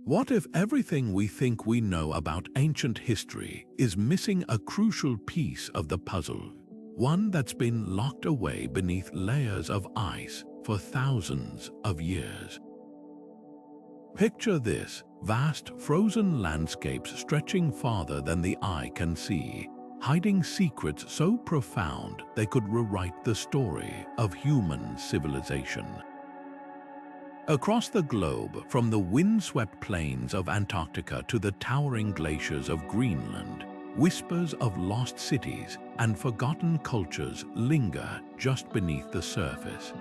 What if everything we think we know about ancient history is missing a crucial piece of the puzzle, one that's been locked away beneath layers of ice for thousands of years? Picture this: vast frozen landscapes stretching farther than the eye can see, hiding secrets so profound they could rewrite the story of human civilization. Across the globe, from the windswept plains of Antarctica to the towering glaciers of Greenland, whispers of lost cities and forgotten cultures linger just beneath the surface.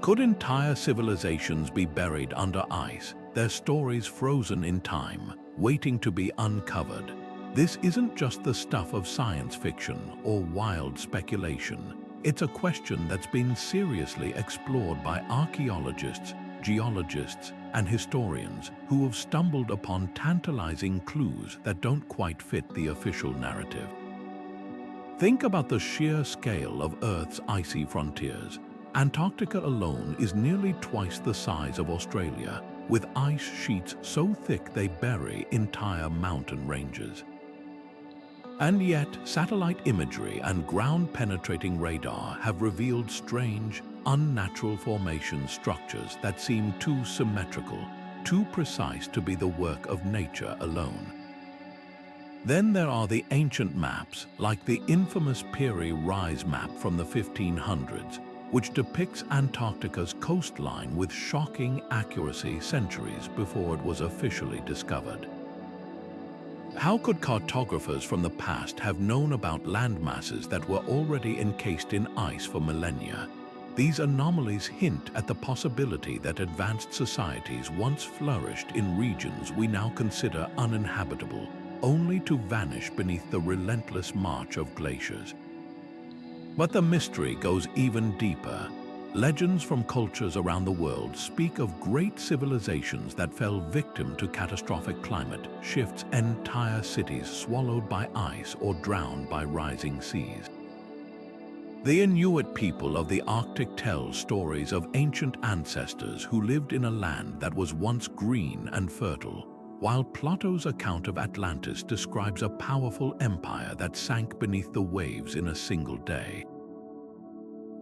Could entire civilizations be buried under ice, their stories frozen in time, waiting to be uncovered? This isn't just the stuff of science fiction or wild speculation. It's a question that's been seriously explored by archaeologists, geologists, and historians who have stumbled upon tantalizing clues that don't quite fit the official narrative. Think about the sheer scale of Earth's icy frontiers. Antarctica alone is nearly twice the size of Australia, with ice sheets so thick they bury entire mountain ranges. And yet, satellite imagery and ground-penetrating radar have revealed strange, unnatural formation structures that seem too symmetrical, too precise to be the work of nature alone. Then there are the ancient maps, like the infamous Piri Reis map from the 1500s, which depicts Antarctica's coastline with shocking accuracy centuries before it was officially discovered. How could cartographers from the past have known about landmasses that were already encased in ice for millennia? These anomalies hint at the possibility that advanced societies once flourished in regions we now consider uninhabitable, only to vanish beneath the relentless march of glaciers. But the mystery goes even deeper. Legends from cultures around the world speak of great civilizations that fell victim to catastrophic climate shifts, entire cities swallowed by ice or drowned by rising seas. The Inuit people of the Arctic tell stories of ancient ancestors who lived in a land that was once green and fertile, while Plato's account of Atlantis describes a powerful empire that sank beneath the waves in a single day.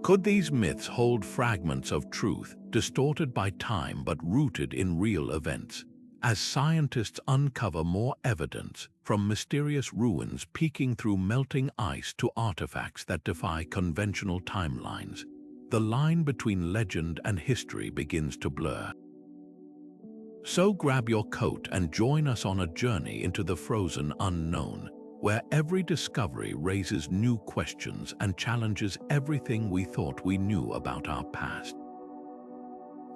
Could these myths hold fragments of truth, distorted by time but rooted in real events? As scientists uncover more evidence, from mysterious ruins peeking through melting ice to artifacts that defy conventional timelines, the line between legend and history begins to blur. So grab your coat and join us on a journey into the frozen unknown, where every discovery raises new questions and challenges everything we thought we knew about our past.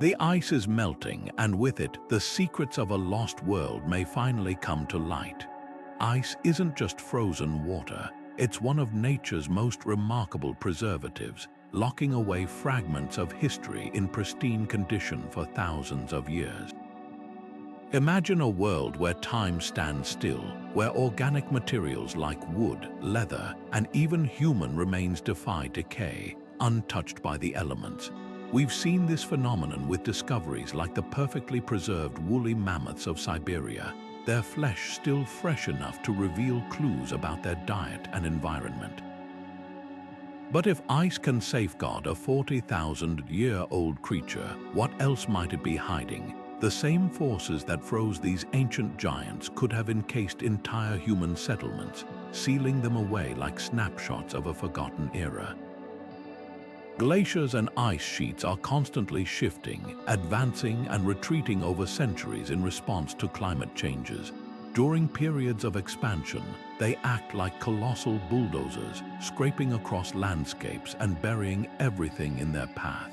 The ice is melting, and with it, the secrets of a lost world may finally come to light. Ice isn't just frozen water, it's one of nature's most remarkable preservatives, locking away fragments of history in pristine condition for thousands of years. Imagine a world where time stands still, where organic materials like wood, leather, and even human remains defy decay, untouched by the elements. We've seen this phenomenon with discoveries like the perfectly preserved woolly mammoths of Siberia, their flesh still fresh enough to reveal clues about their diet and environment. But if ice can safeguard a 40,000-year-old creature, what else might it be hiding? The same forces that froze these ancient giants could have encased entire human settlements, sealing them away like snapshots of a forgotten era. Glaciers and ice sheets are constantly shifting, advancing and retreating over centuries in response to climate changes. During periods of expansion, they act like colossal bulldozers, scraping across landscapes and burying everything in their path.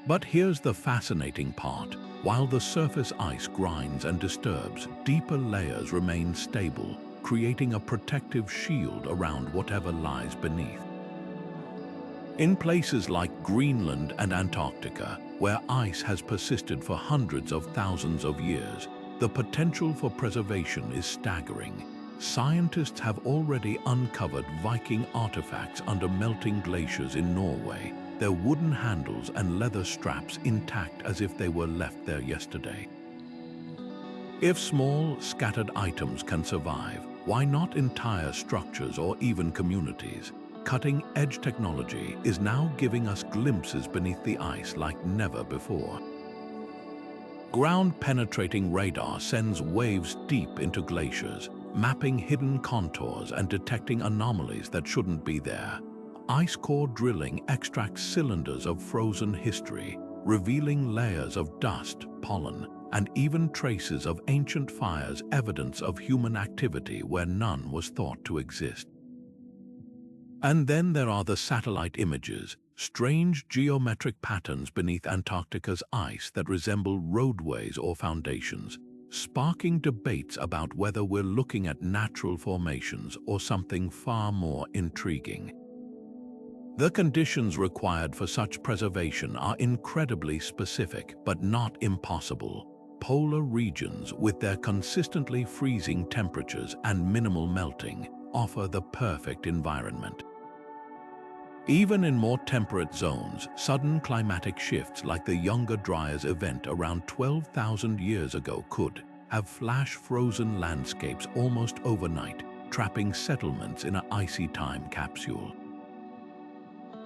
But here's the fascinating part. While the surface ice grinds and disturbs, deeper layers remain stable, creating a protective shield around whatever lies beneath. In places like Greenland and Antarctica, where ice has persisted for hundreds of thousands of years, the potential for preservation is staggering. Scientists have already uncovered Viking artifacts under melting glaciers in Norway, their wooden handles and leather straps intact as if they were left there yesterday. If small, scattered items can survive, why not entire structures or even communities? Cutting-edge technology is now giving us glimpses beneath the ice like never before. Ground-penetrating radar sends waves deep into glaciers, mapping hidden contours and detecting anomalies that shouldn't be there. Ice core drilling extracts cylinders of frozen history, revealing layers of dust, pollen, and even traces of ancient fires, evidence of human activity where none was thought to exist. And then there are the satellite images, strange geometric patterns beneath Antarctica's ice that resemble roadways or foundations, sparking debates about whether we're looking at natural formations or something far more intriguing. The conditions required for such preservation are incredibly specific, but not impossible. Polar regions, with their consistently freezing temperatures and minimal melting, offer the perfect environment. Even in more temperate zones, sudden climatic shifts like the Younger Dryas event around 12,000 years ago could have flash-frozen landscapes almost overnight, trapping settlements in an icy time capsule.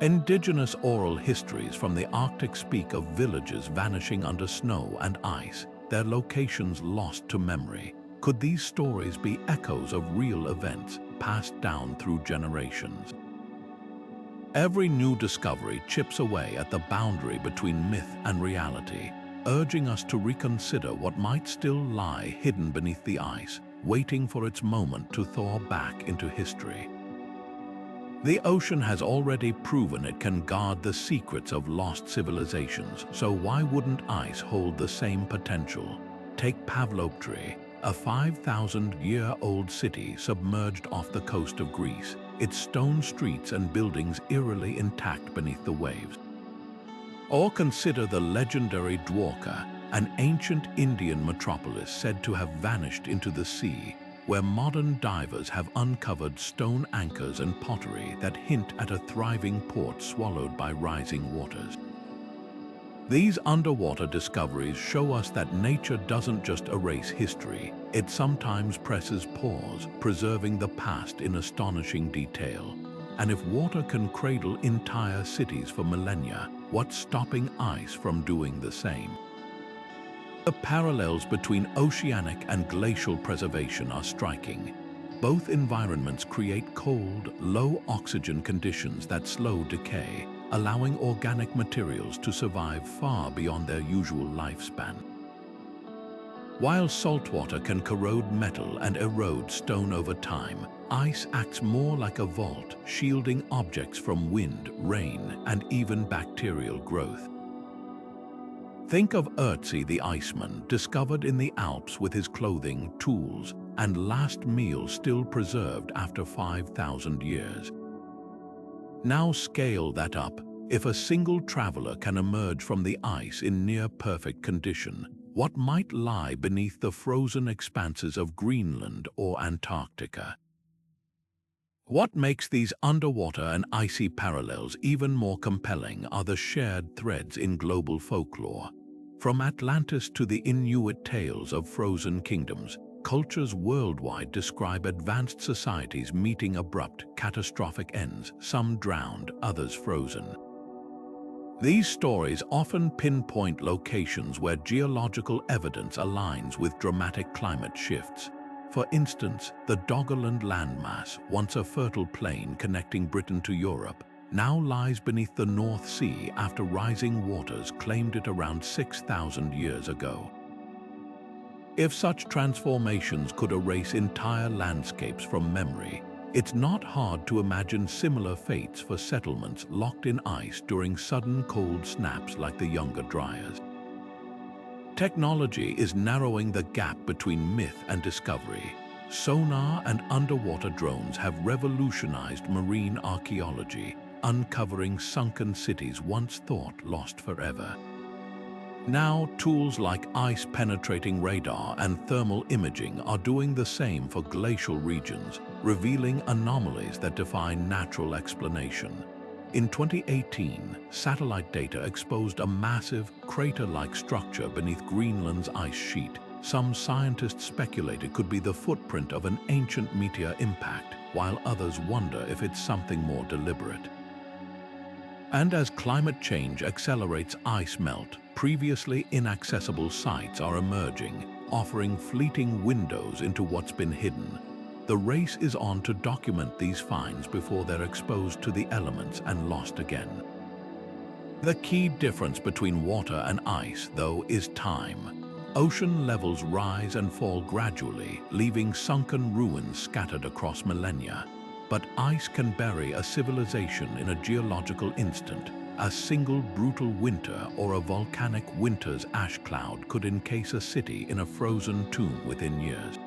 Indigenous oral histories from the Arctic speak of villages vanishing under snow and ice, their locations lost to memory. Could these stories be echoes of real events passed down through generations? Every new discovery chips away at the boundary between myth and reality, urging us to reconsider what might still lie hidden beneath the ice, waiting for its moment to thaw back into history. The ocean has already proven it can guard the secrets of lost civilizations, so why wouldn't ice hold the same potential? Take Pavloptri, a 5,000-year-old city submerged off the coast of Greece, its stone streets and buildings eerily intact beneath the waves. Or consider the legendary Dwarka, an ancient Indian metropolis said to have vanished into the sea, where modern divers have uncovered stone anchors and pottery that hint at a thriving port swallowed by rising waters. These underwater discoveries show us that nature doesn't just erase history, it sometimes presses pause, preserving the past in astonishing detail. And if water can cradle entire cities for millennia, what's stopping ice from doing the same? The parallels between oceanic and glacial preservation are striking. Both environments create cold, low-oxygen conditions that slow decay, allowing organic materials to survive far beyond their usual lifespan. While saltwater can corrode metal and erode stone over time, ice acts more like a vault, shielding objects from wind, rain, and even bacterial growth. Think of Ötzi the Iceman, discovered in the Alps with his clothing, tools, and last meal still preserved after 5,000 years. Now scale that up. If a single traveler can emerge from the ice in near-perfect condition, what might lie beneath the frozen expanses of Greenland or Antarctica? What makes these underwater and icy parallels even more compelling are the shared threads in global folklore. From Atlantis to the Inuit tales of frozen kingdoms, cultures worldwide describe advanced societies meeting abrupt, catastrophic ends, some drowned, others frozen. These stories often pinpoint locations where geological evidence aligns with dramatic climate shifts. For instance, the Doggerland landmass, once a fertile plain connecting Britain to Europe, now lies beneath the North Sea after rising waters claimed it around 6,000 years ago. If such transformations could erase entire landscapes from memory, it's not hard to imagine similar fates for settlements locked in ice during sudden cold snaps like the Younger Dryas. Technology is narrowing the gap between myth and discovery. Sonar and underwater drones have revolutionized marine archaeology, uncovering sunken cities once thought lost forever. Now, tools like ice-penetrating radar and thermal imaging are doing the same for glacial regions, revealing anomalies that defy natural explanation. In 2018, satellite data exposed a massive, crater-like structure beneath Greenland's ice sheet, Some scientists speculate it could be the footprint of an ancient meteor impact, while others wonder if it's something more deliberate. And as climate change accelerates ice melt, previously inaccessible sites are emerging, offering fleeting windows into what's been hidden. The race is on to document these finds before they're exposed to the elements and lost again. The key difference between water and ice, though, is time. Ocean levels rise and fall gradually, leaving sunken ruins scattered across millennia. But ice can bury a civilization in a geological instant. A single brutal winter or a volcanic winter's ash cloud could encase a city in a frozen tomb within years.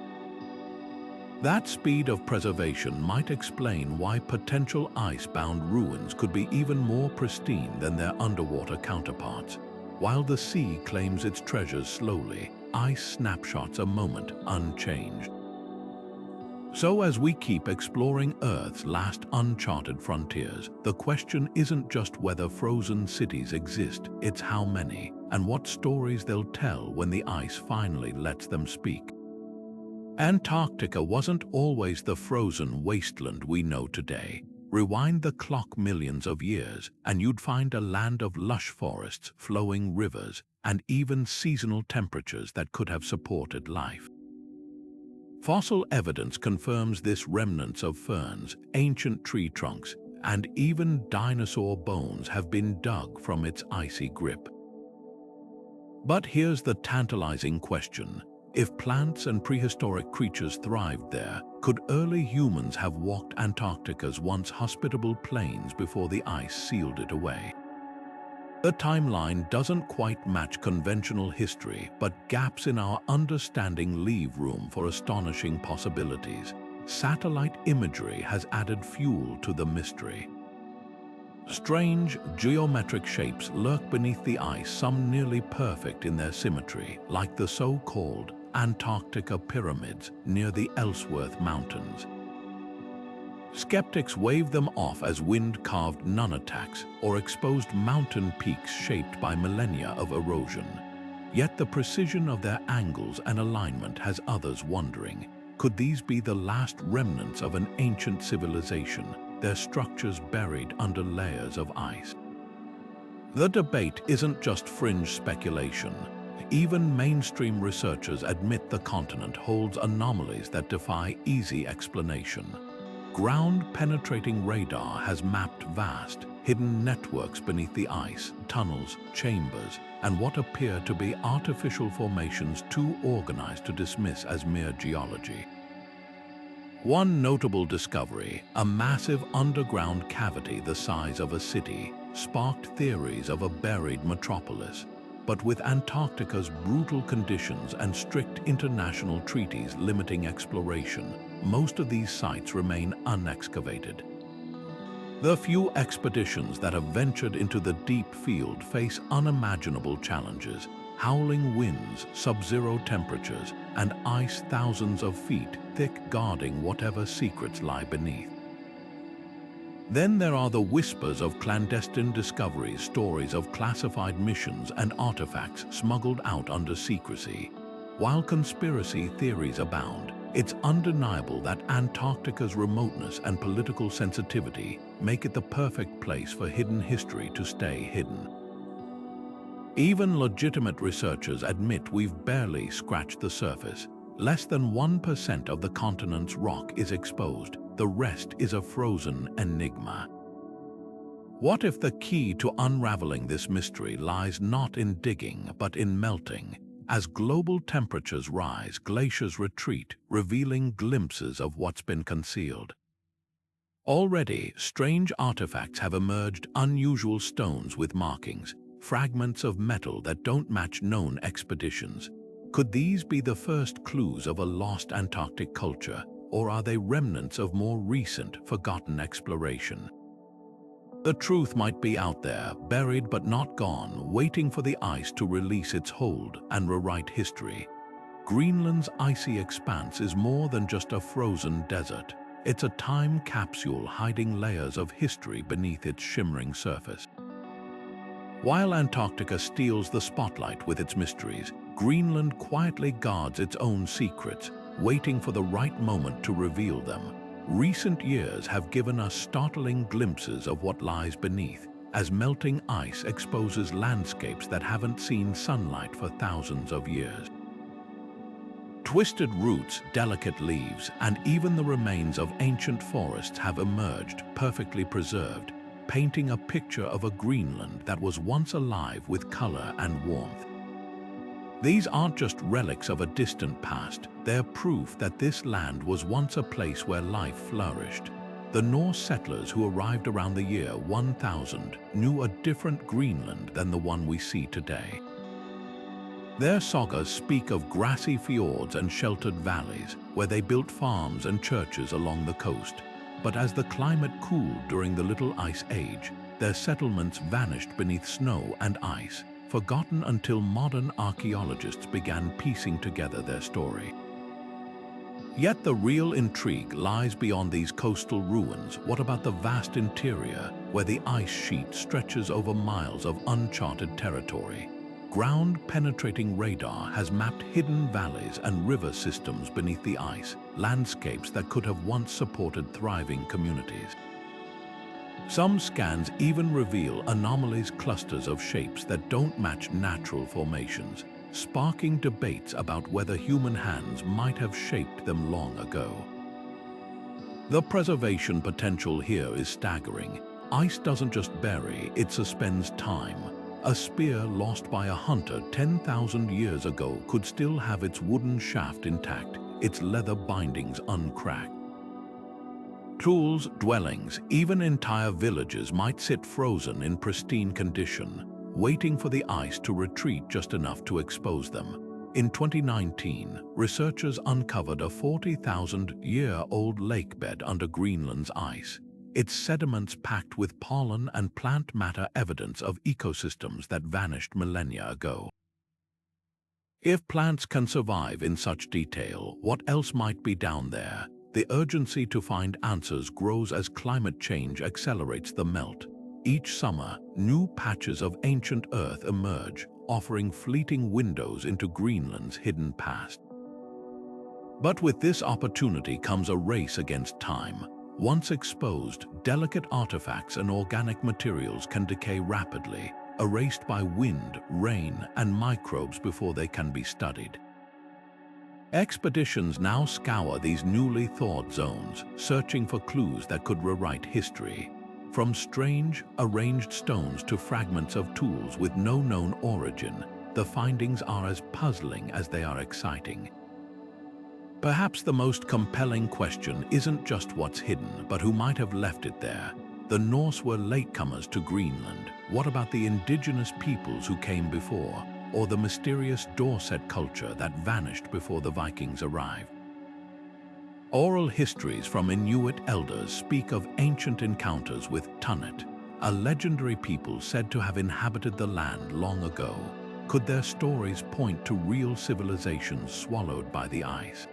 That speed of preservation might explain why potential ice-bound ruins could be even more pristine than their underwater counterparts. While the sea claims its treasures slowly, ice snapshots a moment unchanged. So as we keep exploring Earth's last uncharted frontiers, the question isn't just whether frozen cities exist, it's how many, and what stories they'll tell when the ice finally lets them speak. Antarctica wasn't always the frozen wasteland we know today. Rewind the clock millions of years, and you'd find a land of lush forests, flowing rivers, and even seasonal temperatures that could have supported life. Fossil evidence confirms this: remnants of ferns, ancient tree trunks, and even dinosaur bones have been dug from its icy grip. But here's the tantalizing question. If plants and prehistoric creatures thrived there, could early humans have walked Antarctica's once hospitable plains before the ice sealed it away? The timeline doesn't quite match conventional history, but gaps in our understanding leave room for astonishing possibilities. Satellite imagery has added fuel to the mystery. Strange, geometric shapes lurk beneath the ice, some nearly perfect in their symmetry, like the so-called Antarctica pyramids near the Ellsworth Mountains. Skeptics wave them off as wind-carved nunataks or exposed mountain peaks shaped by millennia of erosion. Yet the precision of their angles and alignment has others wondering. Could these be the last remnants of an ancient civilization, their structures buried under layers of ice? The debate isn't just fringe speculation. Even mainstream researchers admit the continent holds anomalies that defy easy explanation. Ground-penetrating radar has mapped vast, hidden networks beneath the ice, tunnels, chambers, and what appear to be artificial formations too organized to dismiss as mere geology. One notable discovery, a massive underground cavity the size of a city, sparked theories of a buried metropolis. But with Antarctica's brutal conditions and strict international treaties limiting exploration, most of these sites remain unexcavated. The few expeditions that have ventured into the deep field face unimaginable challenges: howling winds, sub-zero temperatures, and ice thousands of feet thick guarding whatever secrets lie beneath. Then there are the whispers of clandestine discoveries, stories of classified missions and artifacts smuggled out under secrecy. While conspiracy theories abound, it's undeniable that Antarctica's remoteness and political sensitivity make it the perfect place for hidden history to stay hidden. Even legitimate researchers admit we've barely scratched the surface. Less than 1% of the continent's rock is exposed. The rest is a frozen enigma. What if the key to unraveling this mystery lies not in digging, but in melting? As global temperatures rise, glaciers retreat, revealing glimpses of what's been concealed. Already, strange artifacts have emerged: unusual stones with markings, fragments of metal that don't match known expeditions. Could these be the first clues of a lost Antarctic culture? Or are they remnants of more recent, forgotten exploration? The truth might be out there, buried but not gone, waiting for the ice to release its hold and rewrite history. Greenland's icy expanse is more than just a frozen desert. It's a time capsule hiding layers of history beneath its shimmering surface. While Antarctica steals the spotlight with its mysteries, Greenland quietly guards its own secrets, waiting for the right moment to reveal them. Recent years have given us startling glimpses of what lies beneath, as melting ice exposes landscapes that haven't seen sunlight for thousands of years. Twisted roots, delicate leaves, and even the remains of ancient forests have emerged, perfectly preserved, painting a picture of a Greenland that was once alive with color and warmth. These aren't just relics of a distant past, they're proof that this land was once a place where life flourished. The Norse settlers who arrived around the year 1000 knew a different Greenland than the one we see today. Their sagas speak of grassy fjords and sheltered valleys, where they built farms and churches along the coast. But as the climate cooled during the Little Ice Age, their settlements vanished beneath snow and ice, forgotten until modern archaeologists began piecing together their story. Yet the real intrigue lies beyond these coastal ruins. What about the vast interior, where the ice sheet stretches over miles of uncharted territory? Ground-penetrating radar has mapped hidden valleys and river systems beneath the ice, landscapes that could have once supported thriving communities. Some scans even reveal anomalies, clusters of shapes that don't match natural formations, sparking debates about whether human hands might have shaped them long ago. The preservation potential here is staggering. Ice doesn't just bury, it suspends time. A spear lost by a hunter 10,000 years ago could still have its wooden shaft intact, its leather bindings uncracked. Tools, dwellings, even entire villages might sit frozen in pristine condition, waiting for the ice to retreat just enough to expose them. In 2019, researchers uncovered a 40,000-year-old lakebed under Greenland's ice, its sediments packed with pollen and plant matter, evidence of ecosystems that vanished millennia ago. If plants can survive in such detail, what else might be down there? The urgency to find answers grows as climate change accelerates the melt. Each summer, new patches of ancient Earth emerge, offering fleeting windows into Greenland's hidden past. But with this opportunity comes a race against time. Once exposed, delicate artifacts and organic materials can decay rapidly, erased by wind, rain, and microbes before they can be studied. Expeditions now scour these newly thawed zones, searching for clues that could rewrite history. From strange, arranged stones to fragments of tools with no known origin, the findings are as puzzling as they are exciting. Perhaps the most compelling question isn't just what's hidden, but who might have left it there. The Norse were latecomers to Greenland. What about the indigenous peoples who came before, or the mysterious Dorset culture that vanished before the Vikings arrived? Oral histories from Inuit elders speak of ancient encounters with Tunnet, a legendary people said to have inhabited the land long ago. Could their stories point to real civilizations swallowed by the ice?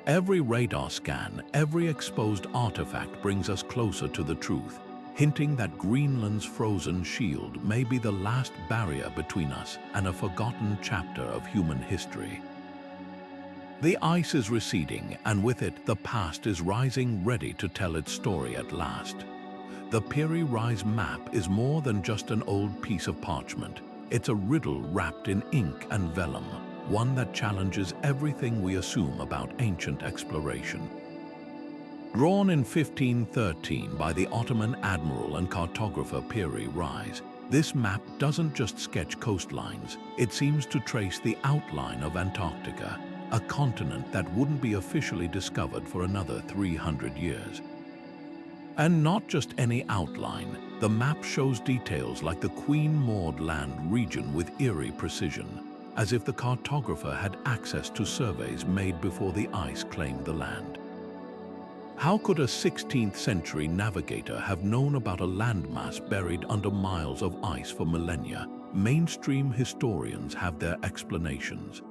Every radar scan, every exposed artifact brings us closer to the truth, hinting that Greenland's frozen shield may be the last barrier between us and a forgotten chapter of human history. The ice is receding, and with it, the past is rising, ready to tell its story at last. The Piri Reis map is more than just an old piece of parchment. It's a riddle wrapped in ink and vellum, one that challenges everything we assume about ancient exploration. Drawn in 1513 by the Ottoman admiral and cartographer Piri Reis, this map doesn't just sketch coastlines, it seems to trace the outline of Antarctica, a continent that wouldn't be officially discovered for another 300 years. And not just any outline, the map shows details like the Queen Maud Land region with eerie precision, as if the cartographer had access to surveys made before the ice claimed the land. How could a 16th century navigator have known about a landmass buried under miles of ice for millennia? Mainstream historians have their explanations.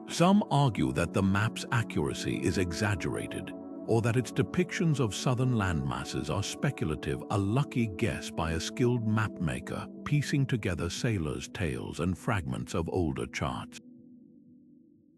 Some argue that the map's accuracy is exaggerated. or that its depictions of southern landmasses are speculative, a lucky guess by a skilled mapmaker piecing together sailors' tales and fragments of older charts.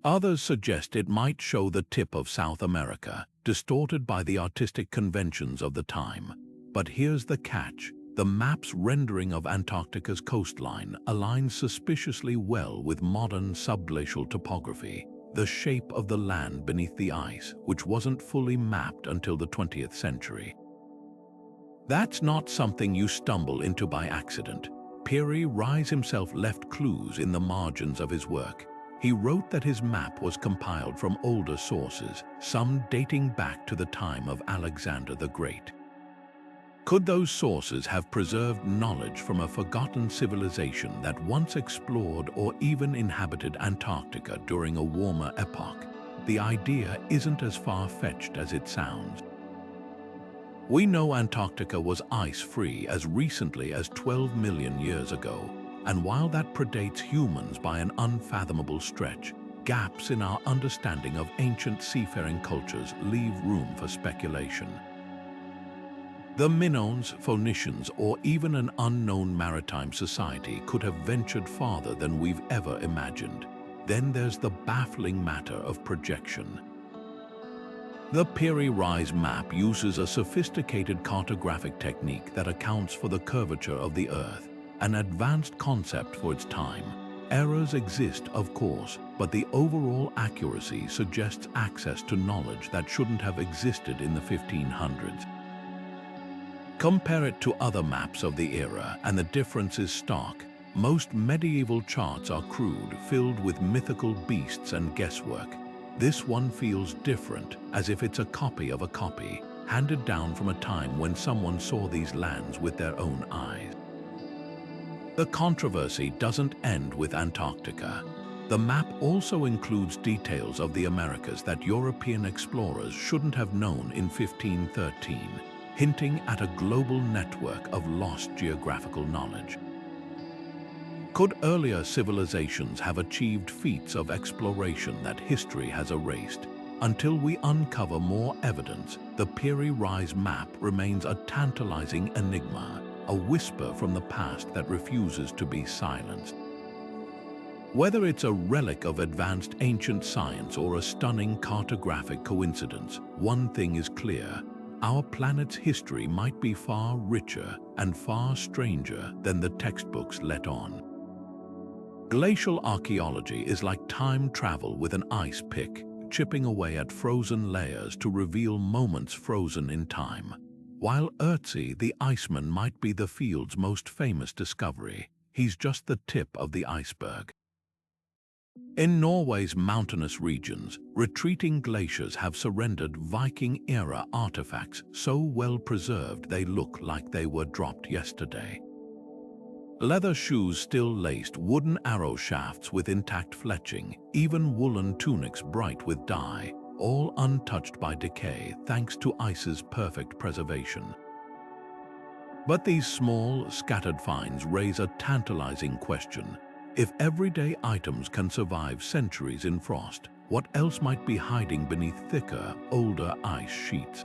Others suggest it might show the tip of South America, distorted by the artistic conventions of the time. But here's the catch. The map's rendering of Antarctica's coastline aligns suspiciously well with modern subglacial topography, the shape of the land beneath the ice, which wasn't fully mapped until the 20th century. That's not something you stumble into by accident. Piri Reis himself left clues in the margins of his work. He wrote that his map was compiled from older sources, some dating back to the time of Alexander the Great. Could those sources have preserved knowledge from a forgotten civilization that once explored or even inhabited Antarctica during a warmer epoch? The idea isn't as far-fetched as it sounds. We know Antarctica was ice-free as recently as 12 million years ago, and while that predates humans by an unfathomable stretch, gaps in our understanding of ancient seafaring cultures leave room for speculation. The Minoans, Phoenicians, or even an unknown maritime society could have ventured farther than we've ever imagined. Then there's the baffling matter of projection. The Piri Reis map uses a sophisticated cartographic technique that accounts for the curvature of the Earth, an advanced concept for its time. Errors exist, of course, but the overall accuracy suggests access to knowledge that shouldn't have existed in the 1500s. Compare it to other maps of the era, and the difference is stark. Most medieval charts are crude, filled with mythical beasts and guesswork. This one feels different, as if it's a copy of a copy, handed down from a time when someone saw these lands with their own eyes. The controversy doesn't end with Antarctica. The map also includes details of the Americas that European explorers shouldn't have known in 1513, hinting at a global network of lost geographical knowledge. Could earlier civilizations have achieved feats of exploration that history has erased? Until we uncover more evidence, the Piri Reis map remains a tantalizing enigma, a whisper from the past that refuses to be silenced. Whether it's a relic of advanced ancient science or a stunning cartographic coincidence, one thing is clear: our planet's history might be far richer and far stranger than the textbooks let on. Glacial archaeology is like time travel with an ice pick, chipping away at frozen layers to reveal moments frozen in time. While Ötzi, the Iceman, might be the field's most famous discovery, he's just the tip of the iceberg. In Norway's mountainous regions, retreating glaciers have surrendered Viking-era artifacts so well preserved they look like they were dropped yesterday. Leather shoes still laced, wooden arrow shafts with intact fletching, even woolen tunics bright with dye, all untouched by decay thanks to ice's perfect preservation. But these small, scattered finds raise a tantalizing question. If everyday items can survive centuries in frost, what else might be hiding beneath thicker, older ice sheets?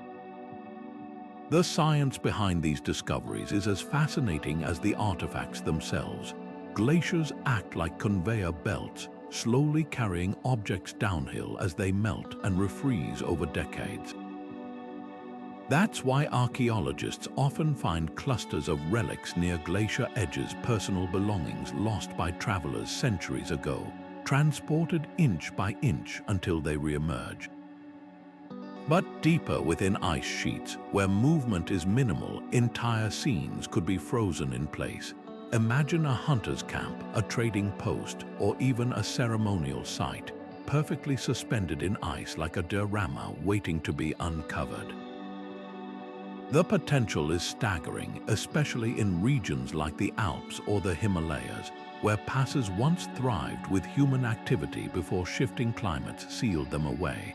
The science behind these discoveries is as fascinating as the artifacts themselves. Glaciers act like conveyor belts, slowly carrying objects downhill as they melt and refreeze over decades. That's why archaeologists often find clusters of relics near glacier edges, personal belongings lost by travelers centuries ago, transported inch by inch until they re-emerge. But deeper within ice sheets, where movement is minimal, entire scenes could be frozen in place. Imagine a hunter's camp, a trading post, or even a ceremonial site, perfectly suspended in ice like a diorama waiting to be uncovered. The potential is staggering, especially in regions like the Alps or the Himalayas, where passes once thrived with human activity before shifting climates sealed them away.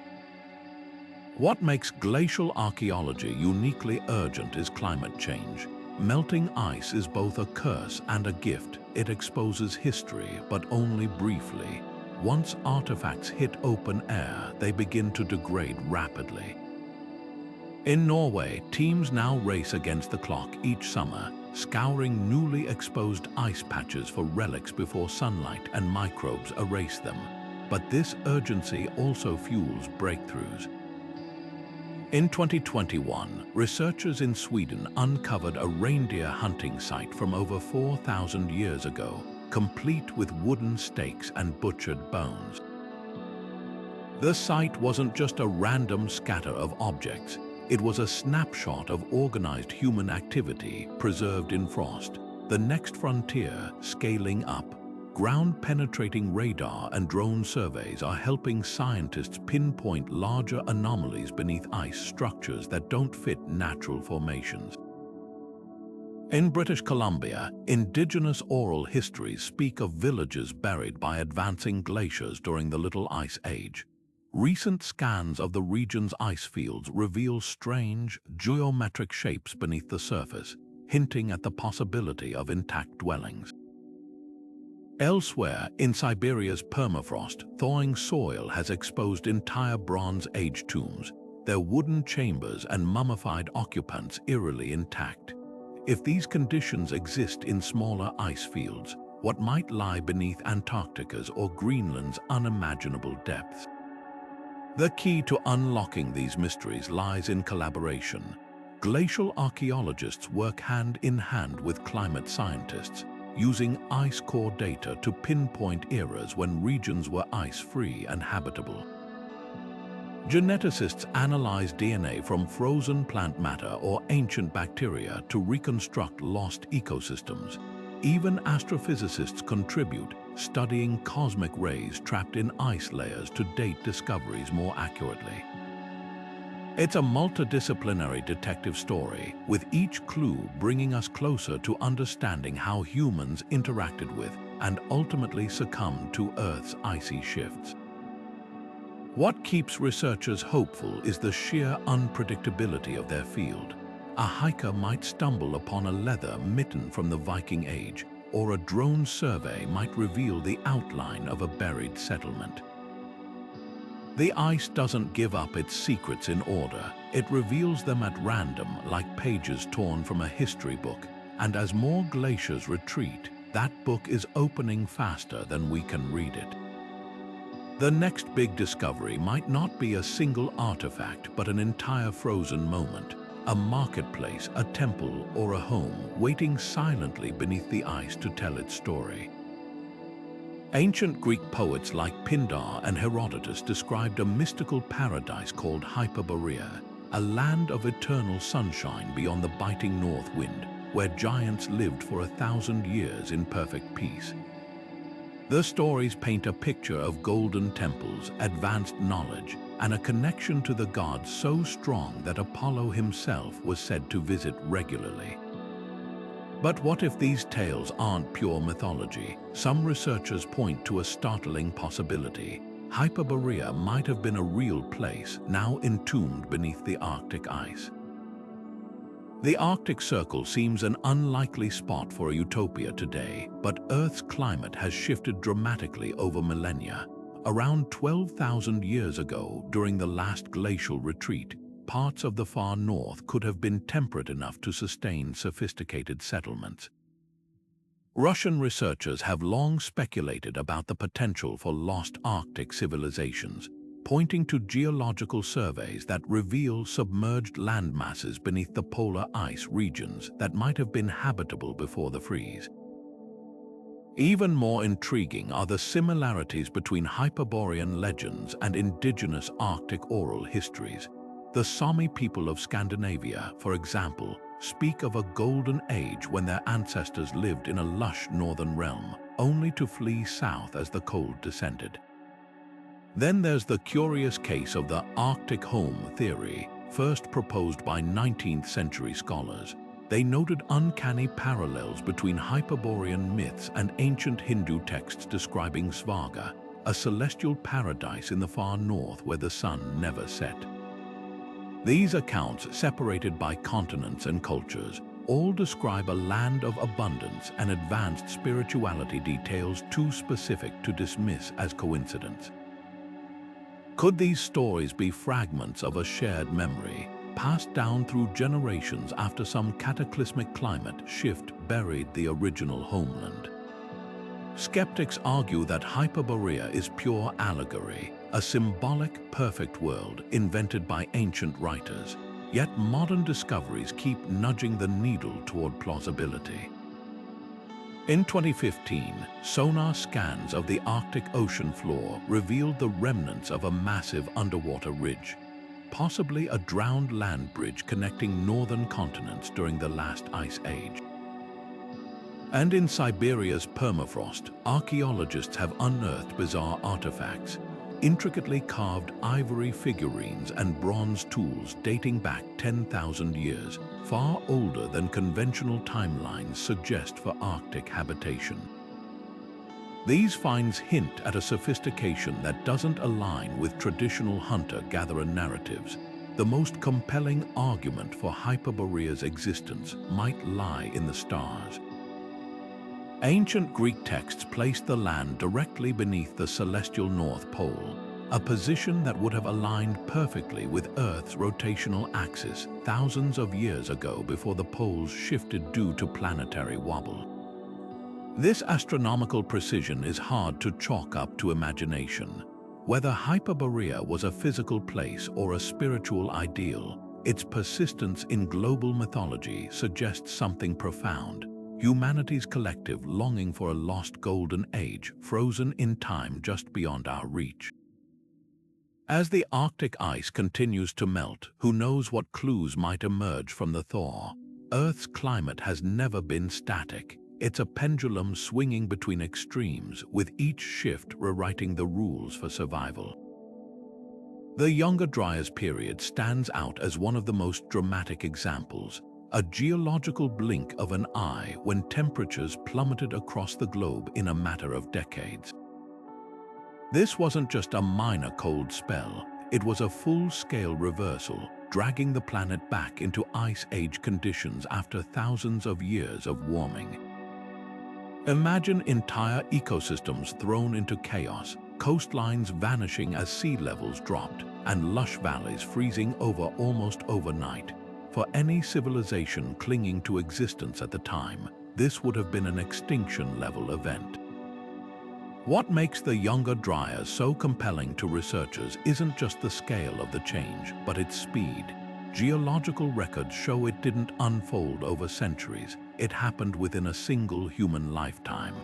What makes glacial archaeology uniquely urgent is climate change. Melting ice is both a curse and a gift. It exposes history, but only briefly. Once artifacts hit open air, they begin to degrade rapidly. In Norway, teams now race against the clock each summer, scouring newly exposed ice patches for relics before sunlight and microbes erase them. But this urgency also fuels breakthroughs. In 2021, researchers in Sweden uncovered a reindeer hunting site from over 4,000 years ago, complete with wooden stakes and butchered bones. The site wasn't just a random scatter of objects. It was a snapshot of organized human activity preserved in frost, the next frontier scaling up. Ground-penetrating radar and drone surveys are helping scientists pinpoint larger anomalies beneath ice structures that don't fit natural formations. In British Columbia, Indigenous oral histories speak of villages buried by advancing glaciers during the Little Ice Age. Recent scans of the region's ice fields reveal strange, geometric shapes beneath the surface, hinting at the possibility of intact dwellings. Elsewhere, in Siberia's permafrost, thawing soil has exposed entire Bronze Age tombs, their wooden chambers and mummified occupants eerily intact. If these conditions exist in smaller ice fields, what might lie beneath Antarctica's or Greenland's unimaginable depths? The key to unlocking these mysteries lies in collaboration. Glacial archaeologists work hand in hand with climate scientists, using ice core data to pinpoint eras when regions were ice-free and habitable. Geneticists analyze DNA from frozen plant matter or ancient bacteria to reconstruct lost ecosystems. Even astrophysicists contribute, studying cosmic rays trapped in ice layers to date discoveries more accurately. It's a multidisciplinary detective story, with each clue bringing us closer to understanding how humans interacted with and ultimately succumbed to Earth's icy shifts. What keeps researchers hopeful is the sheer unpredictability of their field. A hiker might stumble upon a leather mitten from the Viking Age, or a drone survey might reveal the outline of a buried settlement. The ice doesn't give up its secrets in order. It reveals them at random, like pages torn from a history book. And as more glaciers retreat, that book is opening faster than we can read it. The next big discovery might not be a single artifact, but an entire frozen moment. A marketplace, a temple, or a home waiting silently beneath the ice to tell its story. Ancient Greek poets like Pindar and Herodotus described a mystical paradise called Hyperborea, a land of eternal sunshine beyond the biting north wind, where giants lived for 1,000 years in perfect peace. The stories paint a picture of golden temples, advanced knowledge, and a connection to the gods so strong that Apollo himself was said to visit regularly. But what if these tales aren't pure mythology? Some researchers point to a startling possibility. Hyperborea might have been a real place, now entombed beneath the Arctic ice. The Arctic Circle seems an unlikely spot for a utopia today, but Earth's climate has shifted dramatically over millennia. Around 12,000 years ago, during the last glacial retreat, parts of the far north could have been temperate enough to sustain sophisticated settlements. Russian researchers have long speculated about the potential for lost Arctic civilizations, pointing to geological surveys that reveal submerged landmasses beneath the polar ice regions that might have been habitable before the freeze. Even more intriguing are the similarities between Hyperborean legends and indigenous Arctic oral histories. The Sami people of Scandinavia, for example, speak of a golden age when their ancestors lived in a lush northern realm, only to flee south as the cold descended. Then there's the curious case of the Arctic home theory, first proposed by 19th century scholars. They noted uncanny parallels between Hyperborean myths and ancient Hindu texts describing Svarga, a celestial paradise in the far north where the sun never set. These accounts, separated by continents and cultures, all describe a land of abundance and advanced spirituality, details too specific to dismiss as coincidence. Could these stories be fragments of a shared memory, passed down through generations after some cataclysmic climate shift buried the original homeland. Skeptics argue that Hyperborea is pure allegory, a symbolic, perfect world invented by ancient writers, yet modern discoveries keep nudging the needle toward plausibility. In 2015, sonar scans of the Arctic Ocean floor revealed the remnants of a massive underwater ridge, possibly a drowned land bridge connecting northern continents during the last ice age. And in Siberia's permafrost, archaeologists have unearthed bizarre artifacts, intricately carved ivory figurines and bronze tools dating back 10,000 years, far older than conventional timelines suggest for Arctic habitation. These finds hint at a sophistication that doesn't align with traditional hunter-gatherer narratives. The most compelling argument for Hyperborea's existence might lie in the stars. Ancient Greek texts placed the land directly beneath the celestial North Pole, a position that would have aligned perfectly with Earth's rotational axis thousands of years ago before the poles shifted due to planetary wobble. This astronomical precision is hard to chalk up to imagination. Whether Hyperborea was a physical place or a spiritual ideal, its persistence in global mythology suggests something profound: humanity's collective longing for a lost golden age frozen in time just beyond our reach. As the Arctic ice continues to melt, who knows what clues might emerge from the thaw? Earth's climate has never been static. It's a pendulum swinging between extremes, with each shift rewriting the rules for survival. The Younger Dryas period stands out as one of the most dramatic examples, a geological blink of an eye when temperatures plummeted across the globe in a matter of decades. This wasn't just a minor cold spell, it was a full-scale reversal, dragging the planet back into Ice Age conditions after thousands of years of warming. Imagine entire ecosystems thrown into chaos, coastlines vanishing as sea levels dropped, and lush valleys freezing over almost overnight. For any civilization clinging to existence at the time, this would have been an extinction-level event. What makes the Younger Dryas so compelling to researchers isn't just the scale of the change, but its speed. Geological records show it didn't unfold over centuries, it happened within a single human lifetime.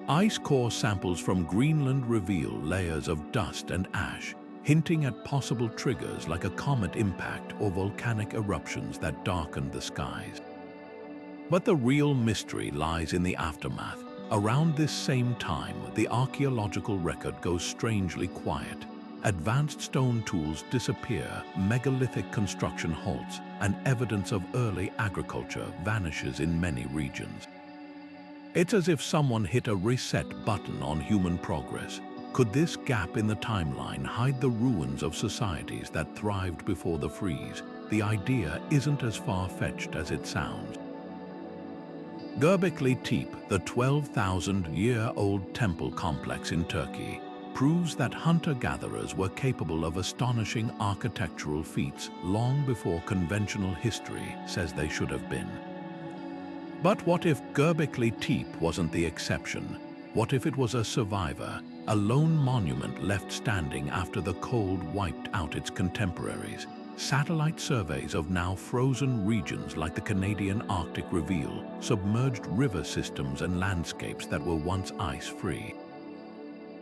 Ice core samples from Greenland reveal layers of dust and ash, hinting at possible triggers like a comet impact or volcanic eruptions that darkened the skies. But the real mystery lies in the aftermath. Around this same time, the archaeological record goes strangely quiet. Advanced stone tools disappear, megalithic construction halts, and evidence of early agriculture vanishes in many regions. It's as if someone hit a reset button on human progress. Could this gap in the timeline hide the ruins of societies that thrived before the freeze? The idea isn't as far-fetched as it sounds. Göbekli Tepe, the 12,000-year-old temple complex in Turkey, proves that hunter-gatherers were capable of astonishing architectural feats long before conventional history says they should have been. But what if Göbekli Tepe wasn't the exception? What if it was a survivor, a lone monument left standing after the cold wiped out its contemporaries? Satellite surveys of now frozen regions like the Canadian Arctic reveal submerged river systems and landscapes that were once ice-free.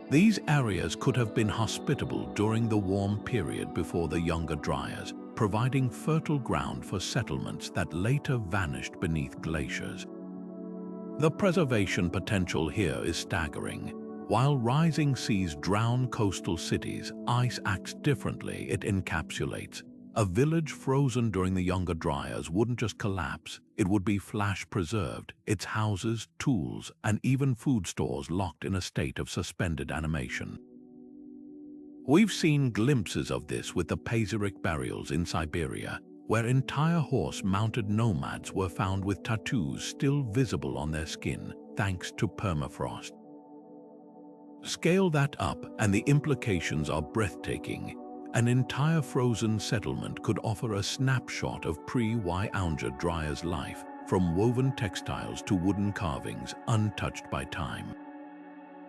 These areas could have been hospitable during the warm period before the Younger Dryas, providing fertile ground for settlements that later vanished beneath glaciers. The preservation potential here is staggering. While rising seas drown coastal cities, ice acts differently. It encapsulates. A village frozen during the Younger Dryas wouldn't just collapse, it would be flash-preserved, its houses, tools, and even food stores locked in a state of suspended animation. We've seen glimpses of this with the Prehistoric burials in Siberia, where entire horse-mounted nomads were found with tattoos still visible on their skin, thanks to permafrost. Scale that up, and the implications are breathtaking. an entire frozen settlement could offer a snapshot of Dryas' life, from woven textiles to wooden carvings untouched by time.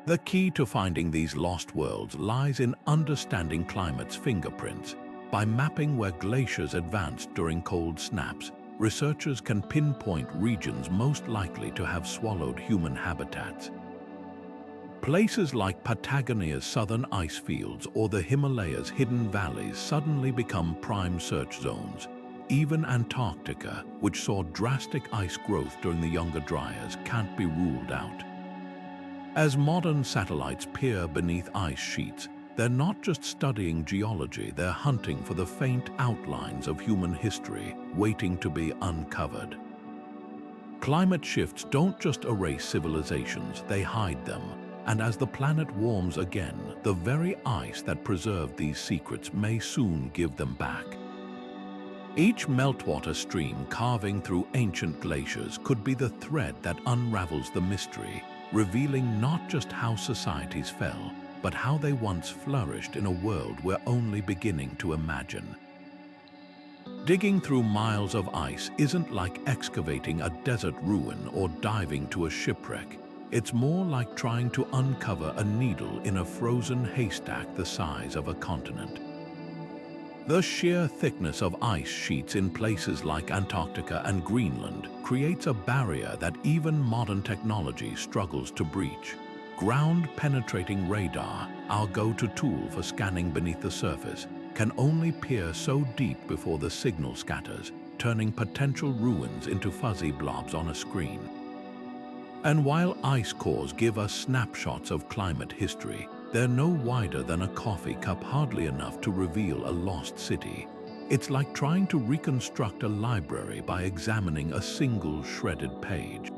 The key to finding these lost worlds lies in understanding climate's fingerprints. By mapping where glaciers advanced during cold snaps, researchers can pinpoint regions most likely to have swallowed human habitats. Places like Patagonia's southern ice fields or the Himalayas' hidden valleys suddenly become prime search zones. Even Antarctica, which saw drastic ice growth during the younger Dryas, can't be ruled out. As modern satellites peer beneath ice sheets, they're not just studying geology, they're hunting for the faint outlines of human history waiting to be uncovered. Climate shifts don't just erase civilizations, they hide them. And as the planet warms again, the very ice that preserved these secrets may soon give them back. Each meltwater stream carving through ancient glaciers could be the thread that unravels the mystery, revealing not just how societies fell, but how they once flourished in a world we're only beginning to imagine. Digging through miles of ice isn't like excavating a desert ruin or diving to a shipwreck. It's more like trying to uncover a needle in a frozen haystack the size of a continent. The sheer thickness of ice sheets in places like Antarctica and Greenland creates a barrier that even modern technology struggles to breach. Ground-penetrating radar, our go-to tool for scanning beneath the surface, can only peer so deep before the signal scatters, turning potential ruins into fuzzy blobs on a screen. And while ice cores give us snapshots of climate history, they're no wider than a coffee cup, hardly enough to reveal a lost city. It's like trying to reconstruct a library by examining a single shredded page.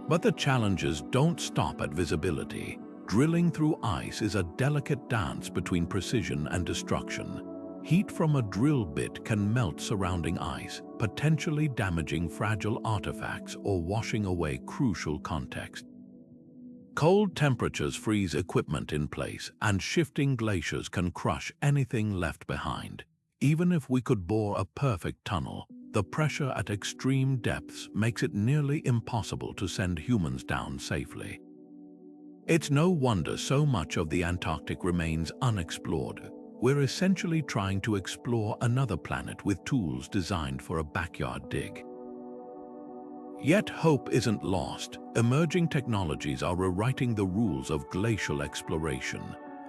But the challenges don't stop at visibility. Drilling through ice is a delicate dance between precision and destruction. Heat from a drill bit can melt surrounding ice, potentially damaging fragile artifacts or washing away crucial context. Cold temperatures freeze equipment in place, and shifting glaciers can crush anything left behind. Even if we could bore a perfect tunnel, the pressure at extreme depths makes it nearly impossible to send humans down safely. It's no wonder so much of the Antarctic remains unexplored. We're essentially trying to explore another planet with tools designed for a backyard dig. Yet hope isn't lost. Emerging technologies are rewriting the rules of glacial exploration.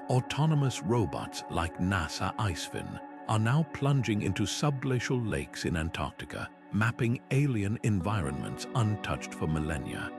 Autonomous robots like NASA IceFin are now plunging into subglacial lakes in Antarctica, mapping alien environments untouched for millennia.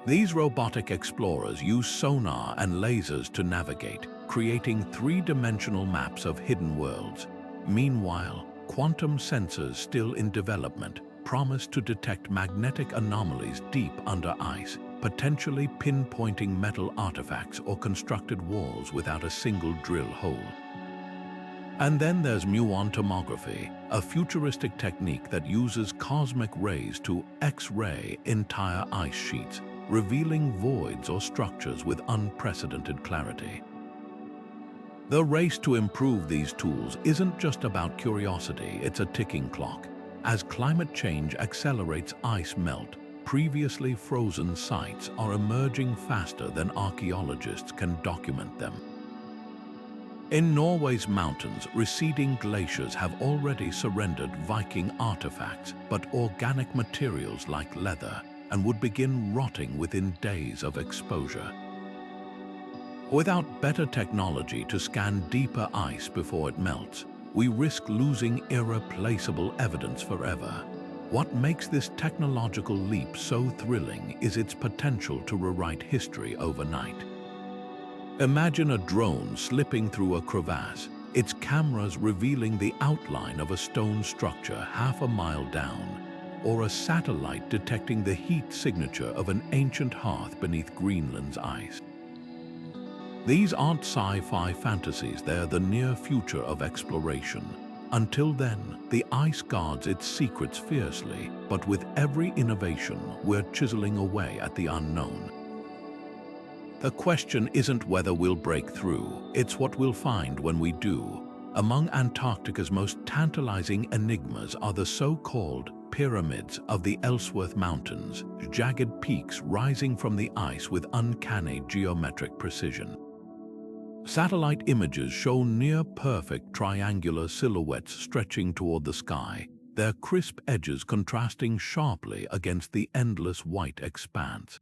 These robotic explorers use sonar and lasers to navigate, creating three-dimensional maps of hidden worlds. Meanwhile, quantum sensors still in development promise to detect magnetic anomalies deep under ice, potentially pinpointing metal artifacts or constructed walls without a single drill hole. And then there's muon tomography, a futuristic technique that uses cosmic rays to X-ray entire ice sheets, revealing voids or structures with unprecedented clarity. The race to improve these tools isn't just about curiosity, it's a ticking clock. As climate change accelerates ice melt, previously frozen sites are emerging faster than archaeologists can document them. In Norway's mountains, receding glaciers have already surrendered Viking artifacts, but organic materials like leather, and would begin rotting within days of exposure. Without better technology to scan deeper ice before it melts, we risk losing irreplaceable evidence forever. What makes this technological leap so thrilling is its potential to rewrite history overnight. Imagine a drone slipping through a crevasse, its cameras revealing the outline of a stone structure half a mile down, or a satellite detecting the heat signature of an ancient hearth beneath Greenland's ice. These aren't sci-fi fantasies, they're the near future of exploration. Until then, the ice guards its secrets fiercely, but with every innovation, we're chiseling away at the unknown. The question isn't whether we'll break through, it's what we'll find when we do. Among Antarctica's most tantalizing enigmas are the so-called pyramids of the Ellsworth Mountains, jagged peaks rising from the ice with uncanny geometric precision. Satellite images show near-perfect triangular silhouettes stretching toward the sky, their crisp edges contrasting sharply against the endless white expanse.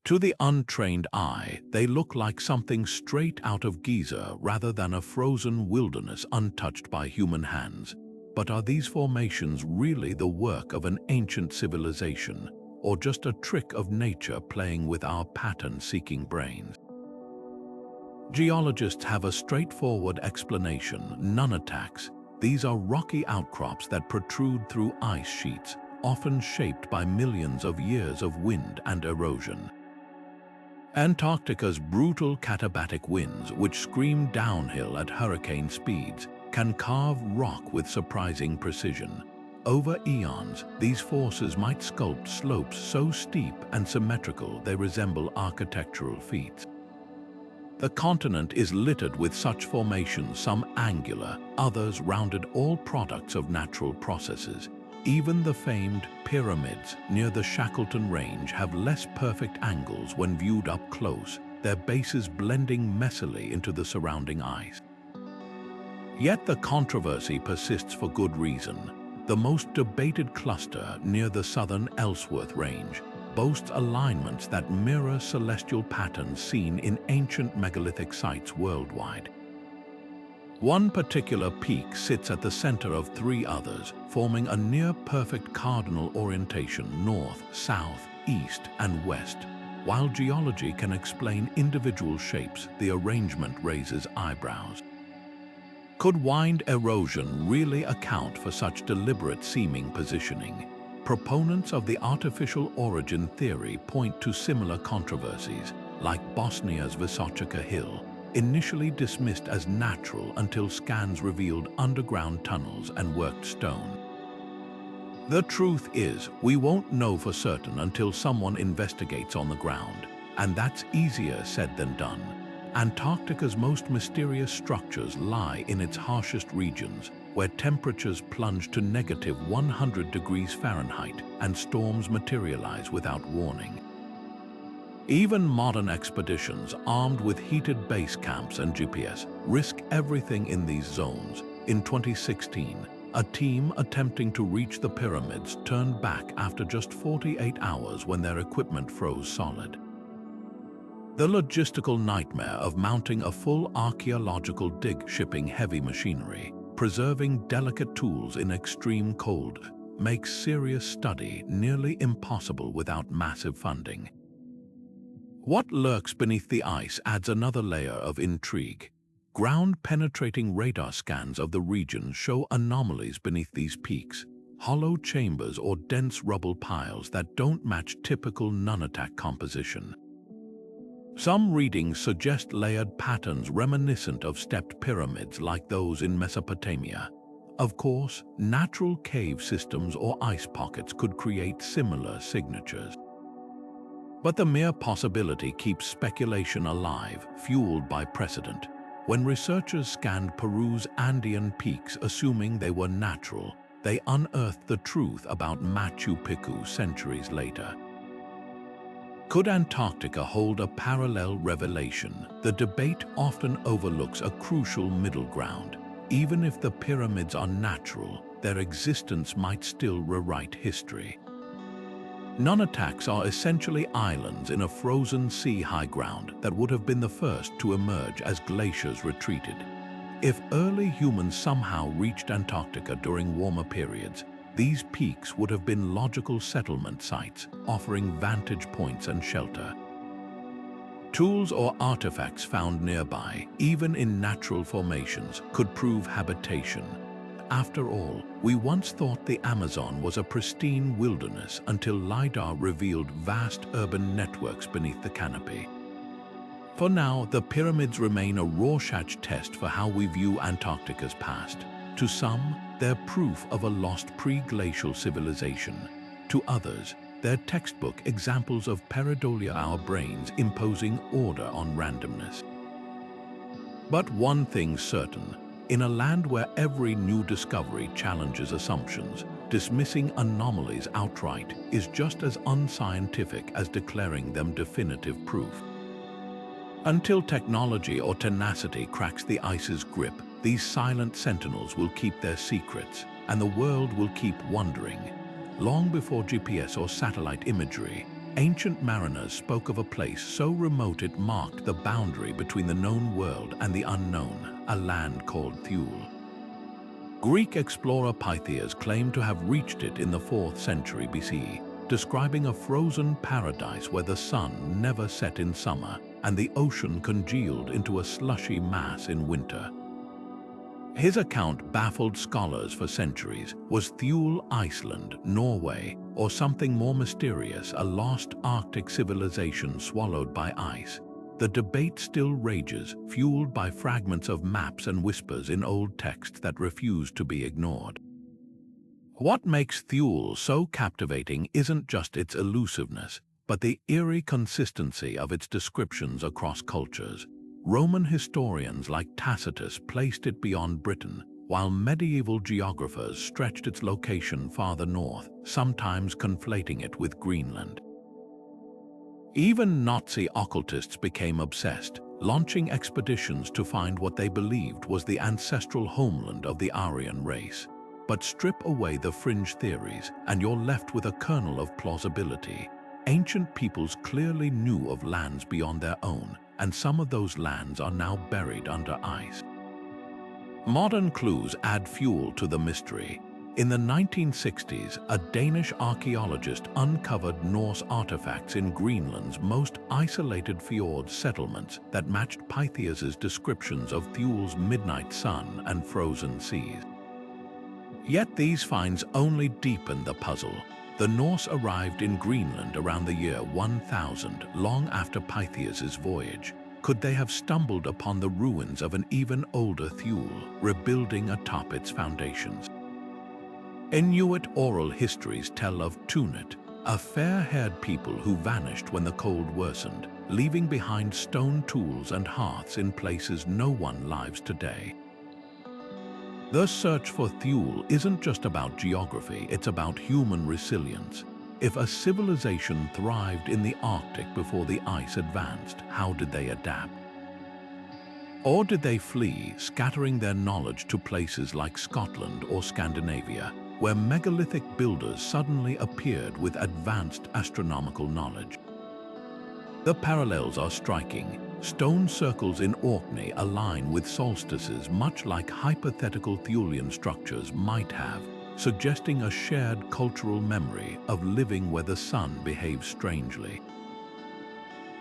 To the untrained eye, they look like something straight out of Giza rather than a frozen wilderness untouched by human hands. But are these formations really the work of an ancient civilization, or just a trick of nature playing with our pattern-seeking brains? Geologists have a straightforward explanation: nunataks. These are rocky outcrops that protrude through ice sheets, often shaped by millions of years of wind and erosion. Antarctica's brutal katabatic winds, which scream downhill at hurricane speeds, can carve rock with surprising precision. Over eons, these forces might sculpt slopes so steep and symmetrical they resemble architectural feats. The continent is littered with such formations, some angular, others rounded, all products of natural processes. Even the famed pyramids near the Shackleton Range have less perfect angles when viewed up close, their bases blending messily into the surrounding ice. Yet the controversy persists for good reason. The most debated cluster near the southern Ellsworth Range boasts alignments that mirror celestial patterns seen in ancient megalithic sites worldwide. One particular peak sits at the center of three others, forming a near-perfect cardinal orientation north, south, east, and west. While geology can explain individual shapes, the arrangement raises eyebrows. Could wind erosion really account for such deliberate-seeming positioning? Proponents of the artificial origin theory point to similar controversies, like Bosnia's Visochka Hill, initially dismissed as natural until scans revealed underground tunnels and worked stone. The truth is, we won't know for certain until someone investigates on the ground, and that's easier said than done. Antarctica's most mysterious structures lie in its harshest regions, where temperatures plunge to -100 degrees Fahrenheit and storms materialize without warning. Even modern expeditions armed with heated base camps and GPS risk everything in these zones. In 2016, a team attempting to reach the pyramids turned back after just 48 hours when their equipment froze solid. The logistical nightmare of mounting a full archaeological dig, shipping heavy machinery, preserving delicate tools in extreme cold, makes serious study nearly impossible without massive funding. What lurks beneath the ice adds another layer of intrigue. Ground-penetrating radar scans of the region show anomalies beneath these peaks, hollow chambers or dense rubble piles that don't match typical nunatak composition. Some readings suggest layered patterns reminiscent of stepped pyramids like those in Mesopotamia. Of course, natural cave systems or ice pockets could create similar signatures. But the mere possibility keeps speculation alive, fueled by precedent. When researchers scanned Peru's Andean peaks assuming they were natural, they unearthed the truth about Machu Picchu centuries later. Could Antarctica hold a parallel revelation? The debate often overlooks a crucial middle ground. Even if the pyramids are natural, their existence might still rewrite history. Nunataks are essentially islands in a frozen sea high ground that would have been the first to emerge as glaciers retreated. If early humans somehow reached Antarctica during warmer periods, these peaks would have been logical settlement sites, offering vantage points and shelter. Tools or artifacts found nearby, even in natural formations, could prove habitation. After all, we once thought the Amazon was a pristine wilderness until LiDAR revealed vast urban networks beneath the canopy. For now, the pyramids remain a Rorschach test for how we view Antarctica's past. To some, they're proof of a lost pre-glacial civilization. To others, They're textbook examples of pareidolia, our brains imposing order on randomness. But one thing's certain, in a land where every new discovery challenges assumptions, dismissing anomalies outright is just as unscientific as declaring them definitive proof. Until technology or tenacity cracks the ice's grip, these silent sentinels will keep their secrets, and the world will keep wondering. Long before GPS or satellite imagery, ancient mariners spoke of a place so remote it marked the boundary between the known world and the unknown, a land called Thule. Greek explorer Pytheas claimed to have reached it in the 4th century BCE, describing a frozen paradise where the sun never set in summer and the ocean congealed into a slushy mass in winter. His account baffled scholars for centuries. Was Thule Iceland, Norway, or something more mysterious, a lost Arctic civilization swallowed by ice? The debate still rages, fueled by fragments of maps and whispers in old texts that refuse to be ignored. What makes Thule so captivating isn't just its elusiveness, but the eerie consistency of its descriptions across cultures. Roman historians like Tacitus placed it beyond Britain, while medieval geographers stretched its location farther north, sometimes conflating it with Greenland. Even Nazi occultists became obsessed, launching expeditions to find what they believed was the ancestral homeland of the Aryan race. But strip away the fringe theories, and you're left with a kernel of plausibility. Ancient peoples clearly knew of lands beyond their own, and some of those lands are now buried under ice. Modern clues add fuel to the mystery. In the 1960s, a Danish archaeologist uncovered Norse artifacts in Greenland's most isolated fjord settlements that matched Pytheas's descriptions of Thule's midnight sun and frozen seas. Yet these finds only deepen the puzzle. The Norse arrived in Greenland around the year 1000, long after Pytheas's voyage. Could they have stumbled upon the ruins of an even older Thule, rebuilding atop its foundations? Inuit oral histories tell of Tunit, a fair-haired people who vanished when the cold worsened, leaving behind stone tools and hearths in places no one lives today. The search for Thule isn't just about geography, it's about human resilience. If a civilization thrived in the Arctic before the ice advanced, how did they adapt? Or did they flee, scattering their knowledge to places like Scotland or Scandinavia, where megalithic builders suddenly appeared with advanced astronomical knowledge? The parallels are striking. Stone circles in Orkney align with solstices much like hypothetical Thulean structures might have, suggesting a shared cultural memory of living where the sun behaves strangely.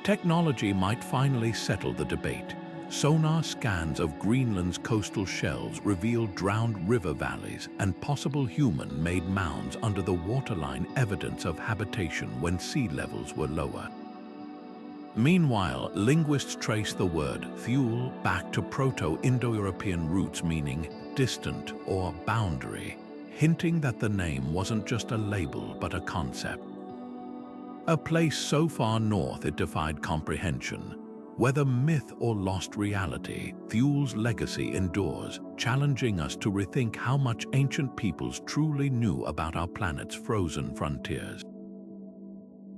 Technology might finally settle the debate. Sonar scans of Greenland's coastal shelves reveal drowned river valleys and possible human-made mounds under the waterline, evidence of habitation when sea levels were lower. Meanwhile, linguists trace the word Thule back to Proto-Indo-European roots meaning distant or boundary, hinting that the name wasn't just a label but a concept. A place so far north it defied comprehension. Whether myth or lost reality, Thule's legacy endures, challenging us to rethink how much ancient peoples truly knew about our planet's frozen frontiers.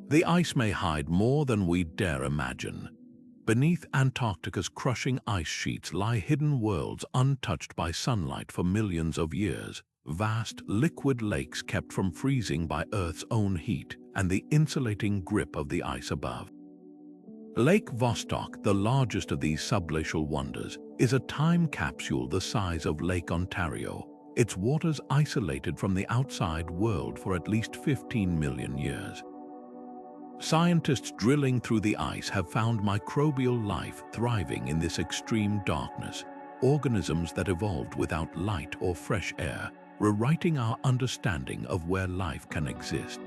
The ice may hide more than we dare imagine. Beneath Antarctica's crushing ice sheets lie hidden worlds untouched by sunlight for millions of years, vast liquid lakes kept from freezing by Earth's own heat and the insulating grip of the ice above. Lake Vostok, the largest of these subglacial wonders, is a time capsule the size of Lake Ontario, its waters isolated from the outside world for at least 15 million years. Scientists drilling through the ice have found microbial life thriving in this extreme darkness, organisms that evolved without light or fresh air, rewriting our understanding of where life can exist.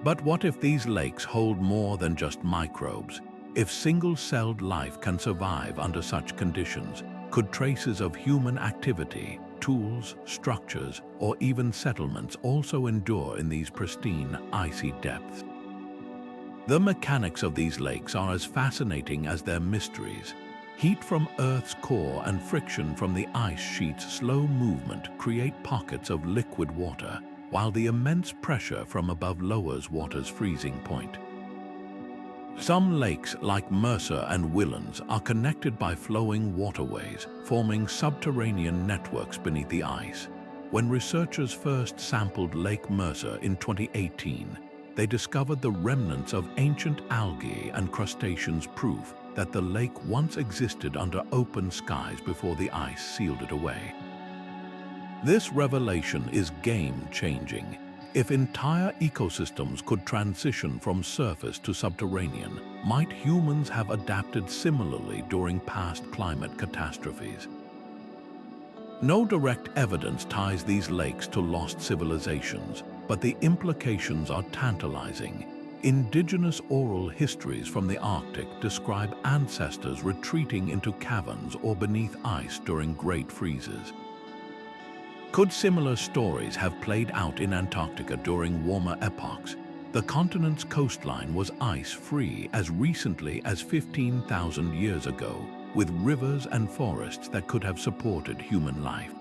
But what if these lakes hold more than just microbes? If single-celled life can survive under such conditions, could traces of human activity, tools, structures, or even settlements also endure in these pristine, icy depths. The mechanics of these lakes are as fascinating as their mysteries. Heat from Earth's core and friction from the ice sheet's slow movement create pockets of liquid water, while the immense pressure from above lowers water's freezing point. Some lakes, like Mercer and Whillans, are connected by flowing waterways, forming subterranean networks beneath the ice. When researchers first sampled Lake Mercer in 2018, they discovered the remnants of ancient algae and crustaceans, proof that the lake once existed under open skies before the ice sealed it away. This revelation is game-changing. If entire ecosystems could transition from surface to subterranean, might humans have adapted similarly during past climate catastrophes? No direct evidence ties these lakes to lost civilizations, but the implications are tantalizing. Indigenous oral histories from the Arctic describe ancestors retreating into caverns or beneath ice during great freezes. Could similar stories have played out in Antarctica during warmer epochs? The continent's coastline was ice-free as recently as 15,000 years ago, with rivers and forests that could have supported human life.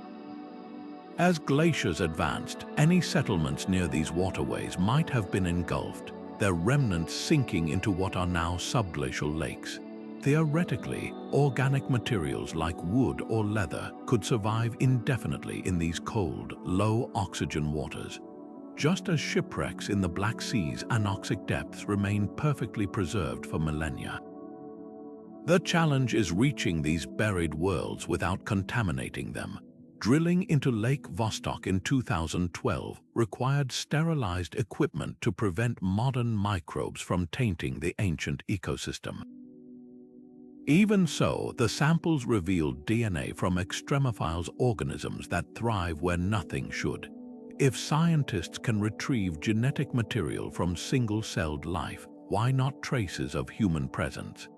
As glaciers advanced, any settlements near these waterways might have been engulfed, their remnants sinking into what are now subglacial lakes. Theoretically, organic materials like wood or leather could survive indefinitely in these cold, low-oxygen waters, just as shipwrecks in the Black Sea's anoxic depths remain perfectly preserved for millennia. The challenge is reaching these buried worlds without contaminating them. Drilling into Lake Vostok in 2012 required sterilized equipment to prevent modern microbes from tainting the ancient ecosystem. Even so, the samples revealed DNA from extremophiles organisms that thrive where nothing should. If scientists can retrieve genetic material from single-celled life, why not traces of human presence?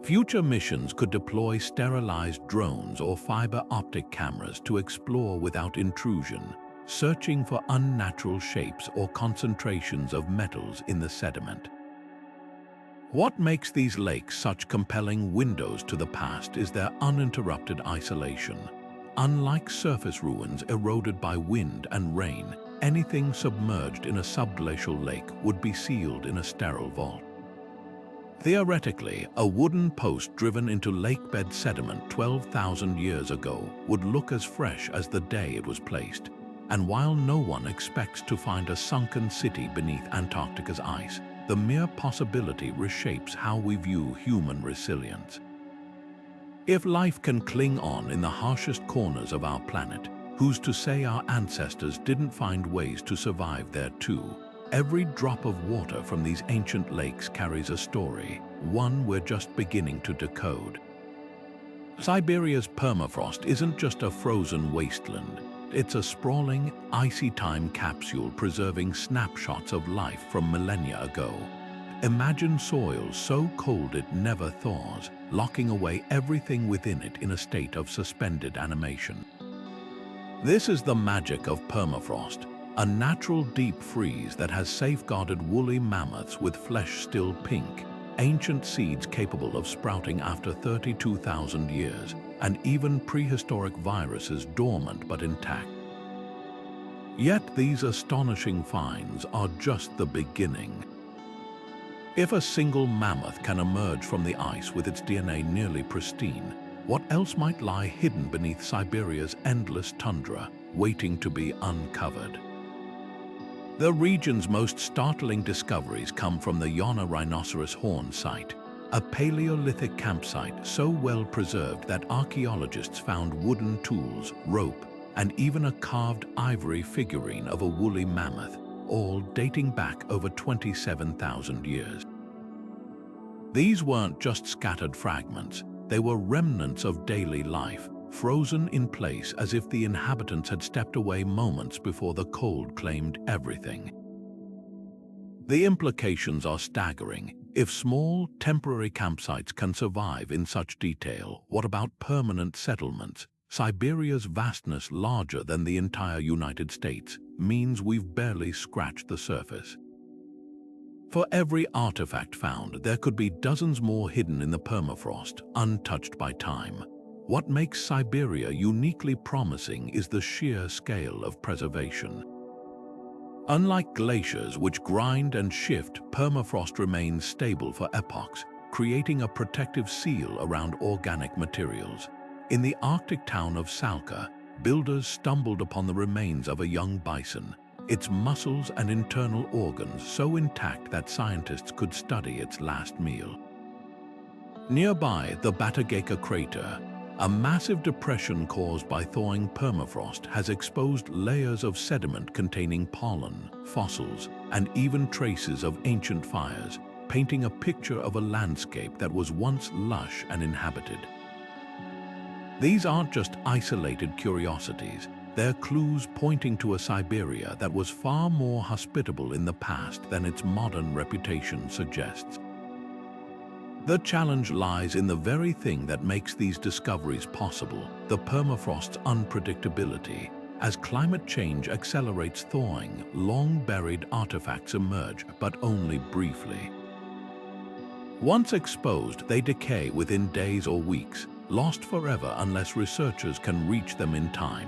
Future missions could deploy sterilized drones or fiber optic cameras to explore without intrusion, searching for unnatural shapes or concentrations of metals in the sediment. What makes these lakes such compelling windows to the past is their uninterrupted isolation. Unlike surface ruins eroded by wind and rain, anything submerged in a subglacial lake would be sealed in a sterile vault. Theoretically, a wooden post driven into lakebed sediment 12,000 years ago would look as fresh as the day it was placed. And while no one expects to find a sunken city beneath Antarctica's ice, the mere possibility reshapes how we view human resilience. If life can cling on in the harshest corners of our planet, who's to say our ancestors didn't find ways to survive there too? Every drop of water from these ancient lakes carries a story, one we're just beginning to decode. Siberia's permafrost isn't just a frozen wasteland. It's a sprawling, icy time capsule preserving snapshots of life from millennia ago. Imagine soil so cold it never thaws, locking away everything within it in a state of suspended animation. This is the magic of permafrost, a natural deep freeze that has safeguarded woolly mammoths with flesh still pink, ancient seeds capable of sprouting after 32,000 years, and even prehistoric viruses dormant but intact. Yet these astonishing finds are just the beginning. If a single mammoth can emerge from the ice with its DNA nearly pristine, what else might lie hidden beneath Siberia's endless tundra, waiting to be uncovered? The region's most startling discoveries come from the Yonah rhinoceros horn site, a Paleolithic campsite so well preserved that archaeologists found wooden tools, rope, and even a carved ivory figurine of a woolly mammoth, all dating back over 27,000 years. These weren't just scattered fragments, they were remnants of daily life, frozen in place as if the inhabitants had stepped away moments before the cold claimed everything. The implications are staggering. If small, temporary campsites can survive in such detail, what about permanent settlements, Siberia's vastness, larger than the entire United States, means we've barely scratched the surface. For every artifact found, there could be dozens more hidden in the permafrost, untouched by time. What makes Siberia uniquely promising is the sheer scale of preservation. Unlike glaciers which grind and shift, permafrost remains stable for epochs, creating a protective seal around organic materials. In the Arctic town of Salka, builders stumbled upon the remains of a young bison, its muscles and internal organs so intact that scientists could study its last meal. Nearby, the Batageka crater, a massive depression caused by thawing permafrost, has exposed layers of sediment containing pollen, fossils, and even traces of ancient fires, painting a picture of a landscape that was once lush and inhabited. These aren't just isolated curiosities, they're clues pointing to a Siberia that was far more hospitable in the past than its modern reputation suggests. The challenge lies in the very thing that makes these discoveries possible, the permafrost's unpredictability. As climate change accelerates thawing, long-buried artifacts emerge, but only briefly. Once exposed, they decay within days or weeks, lost forever unless researchers can reach them in time.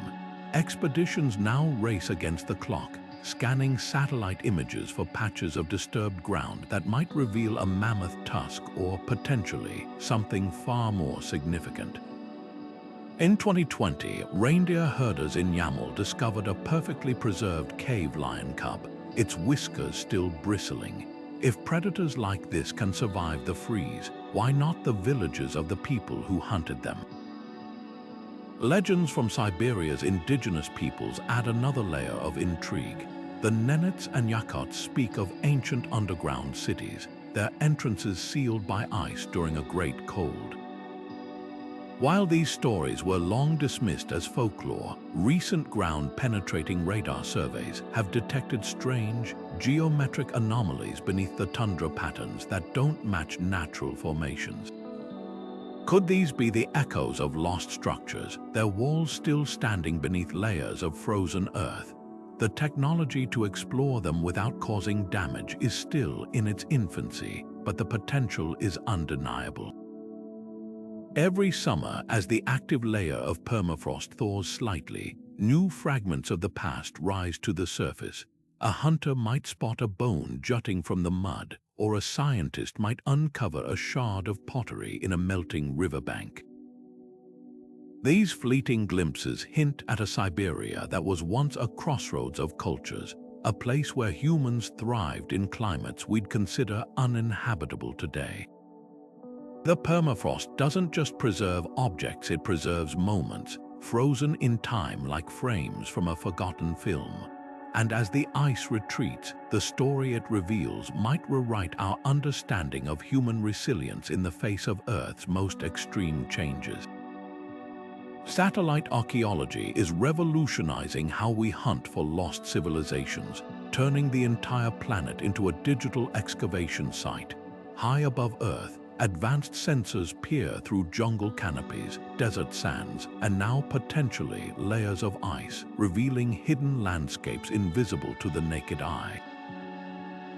Expeditions now race against the clock, scanning satellite images for patches of disturbed ground that might reveal a mammoth tusk or, potentially, something far more significant. In 2020, reindeer herders in Yamal discovered a perfectly preserved cave lion cub, its whiskers still bristling. If predators like this can survive the freeze, why not the villages of the people who hunted them? Legends from Siberia's indigenous peoples add another layer of intrigue. The Nenets and Yakuts speak of ancient underground cities, their entrances sealed by ice during a great cold. While these stories were long dismissed as folklore, recent ground-penetrating radar surveys have detected strange, geometric anomalies beneath the tundra patterns that don't match natural formations. Could these be the echoes of lost structures, their walls still standing beneath layers of frozen earth? The technology to explore them without causing damage is still in its infancy, but the potential is undeniable. Every summer, as the active layer of permafrost thaws slightly, new fragments of the past rise to the surface. A hunter might spot a bone jutting from the mud, or a scientist might uncover a shard of pottery in a melting riverbank. These fleeting glimpses hint at a Siberia that was once a crossroads of cultures, a place where humans thrived in climates we'd consider uninhabitable today. The permafrost doesn't just preserve objects, it preserves moments, frozen in time like frames from a forgotten film. And as the ice retreats, the story it reveals might rewrite our understanding of human resilience in the face of Earth's most extreme changes. Satellite archaeology is revolutionizing how we hunt for lost civilizations, turning the entire planet into a digital excavation site. High above Earth, advanced sensors peer through jungle canopies, desert sands, and now potentially layers of ice, revealing hidden landscapes invisible to the naked eye.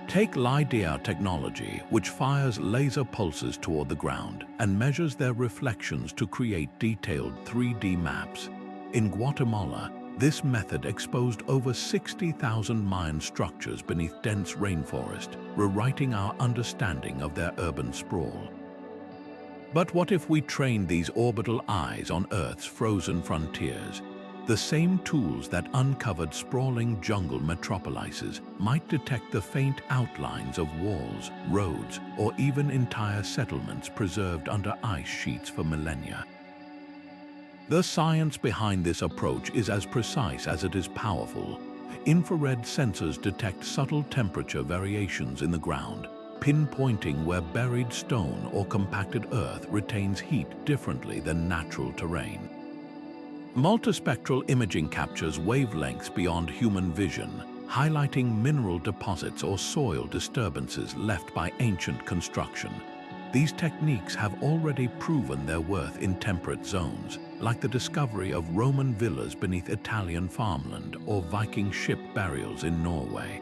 Take LiDAR technology, which fires laser pulses toward the ground and measures their reflections to create detailed 3D maps. In Guatemala, this method exposed over 60,000 Mayan structures beneath dense rainforest, rewriting our understanding of their urban sprawl. But what if we trained these orbital eyes on Earth's frozen frontiers? The same tools that uncovered sprawling jungle metropolises might detect the faint outlines of walls, roads, or even entire settlements preserved under ice sheets for millennia. The science behind this approach is as precise as it is powerful. Infrared sensors detect subtle temperature variations in the ground, pinpointing where buried stone or compacted earth retains heat differently than natural terrain. Multispectral imaging captures wavelengths beyond human vision, highlighting mineral deposits or soil disturbances left by ancient construction. These techniques have already proven their worth in temperate zones, like the discovery of Roman villas beneath Italian farmland or Viking ship burials in Norway.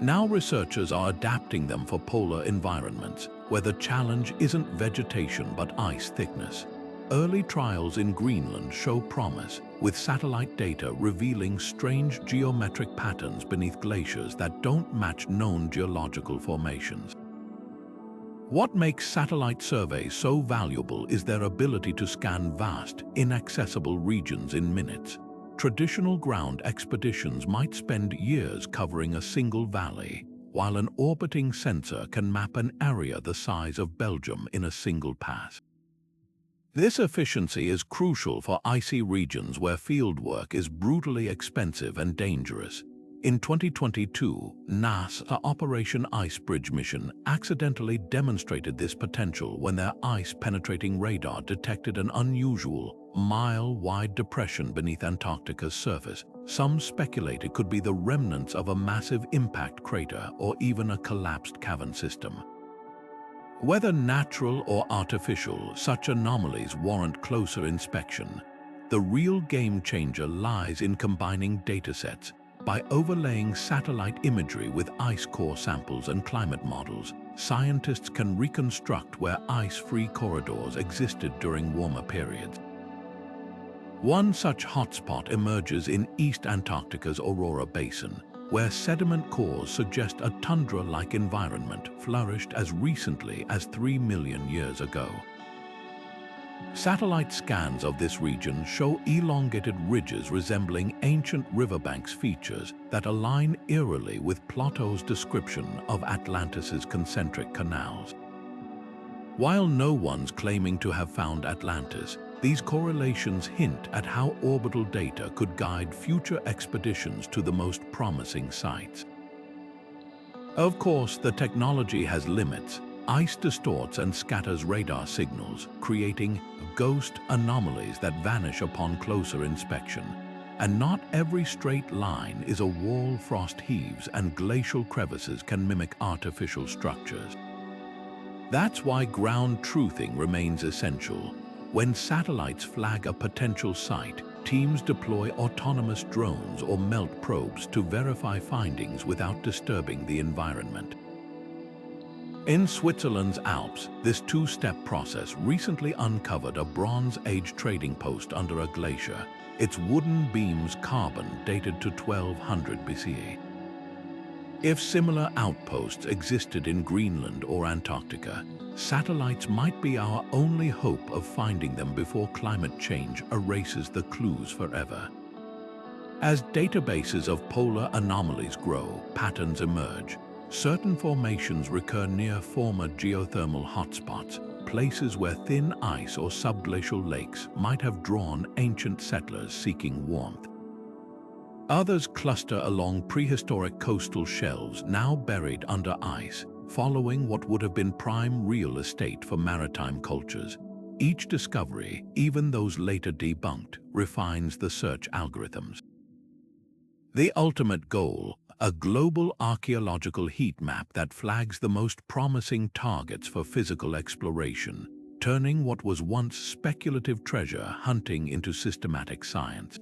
Now researchers are adapting them for polar environments, where the challenge isn't vegetation but ice thickness. Early trials in Greenland show promise, with satellite data revealing strange geometric patterns beneath glaciers that don't match known geological formations. What makes satellite surveys so valuable is their ability to scan vast, inaccessible regions in minutes. Traditional ground expeditions might spend years covering a single valley, while an orbiting sensor can map an area the size of Belgium in a single pass. This efficiency is crucial for icy regions where fieldwork is brutally expensive and dangerous. In 2022, NASA's Operation Icebridge mission accidentally demonstrated this potential when their ice-penetrating radar detected an unusual, mile-wide depression beneath Antarctica's surface. Some speculate it could be the remnants of a massive impact crater or even a collapsed cavern system. Whether natural or artificial, such anomalies warrant closer inspection. The real game changer lies in combining datasets. By overlaying satellite imagery with ice core samples and climate models, scientists can reconstruct where ice-free corridors existed during warmer periods. One such hotspot emerges in East Antarctica's Aurora Basin, where sediment cores suggest a tundra-like environment flourished as recently as 3 million years ago. Satellite scans of this region show elongated ridges resembling ancient riverbanks features that align eerily with Plato's description of Atlantis's concentric canals. While no one's claiming to have found Atlantis, these correlations hint at how orbital data could guide future expeditions to the most promising sites. Of course, the technology has limits. Ice distorts and scatters radar signals, creating ghost anomalies that vanish upon closer inspection. And not every straight line is a wall. Frost heaves and glacial crevices can mimic artificial structures. That's why ground truthing remains essential. When satellites flag a potential site, teams deploy autonomous drones or melt probes to verify findings without disturbing the environment. In Switzerland's Alps, this two-step process recently uncovered a Bronze Age trading post under a glacier, its wooden beams carbon dated to 1200 BCE. If similar outposts existed in Greenland or Antarctica, satellites might be our only hope of finding them before climate change erases the clues forever. As databases of polar anomalies grow, patterns emerge. Certain formations recur near former geothermal hotspots, places where thin ice or subglacial lakes might have drawn ancient settlers seeking warmth. Others cluster along prehistoric coastal shelves now buried under ice, following what would have been prime real estate for maritime cultures. Each discovery, even those later debunked, refines the search algorithms. The ultimate goal, a global archaeological heat map that flags the most promising targets for physical exploration, turning what was once speculative treasure hunting into systematic science.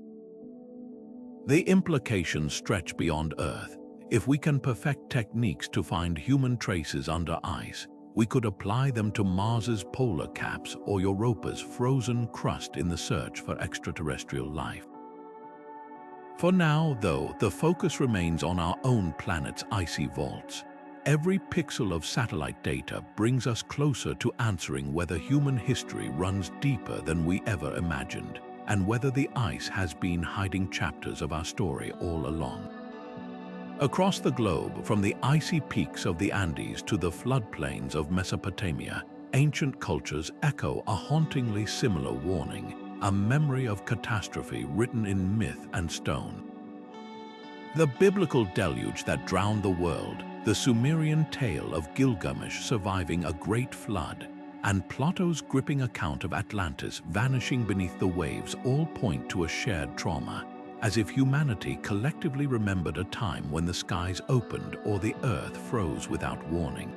The implications stretch beyond Earth. If we can perfect techniques to find human traces under ice, we could apply them to Mars's polar caps or Europa's frozen crust in the search for extraterrestrial life. For now, though, the focus remains on our own planet's icy vaults. Every pixel of satellite data brings us closer to answering whether human history runs deeper than we ever imagined, and whether the ice has been hiding chapters of our story all along. Across the globe, from the icy peaks of the Andes to the floodplains of Mesopotamia, ancient cultures echo a hauntingly similar warning, a memory of catastrophe written in myth and stone. The biblical deluge that drowned the world, the Sumerian tale of Gilgamesh surviving a great flood, and Plato's gripping account of Atlantis vanishing beneath the waves all point to a shared trauma, as if humanity collectively remembered a time when the skies opened or the earth froze without warning.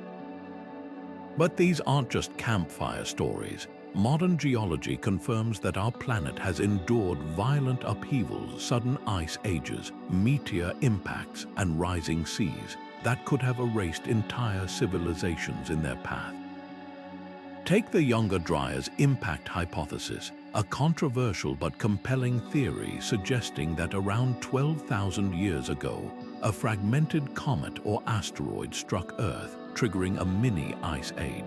But these aren't just campfire stories. Modern geology confirms that our planet has endured violent upheavals, sudden ice ages, meteor impacts, and rising seas that could have erased entire civilizations in their path. Take the Younger Dryas impact hypothesis, a controversial but compelling theory suggesting that around 12,000 years ago, a fragmented comet or asteroid struck Earth, triggering a mini ice age.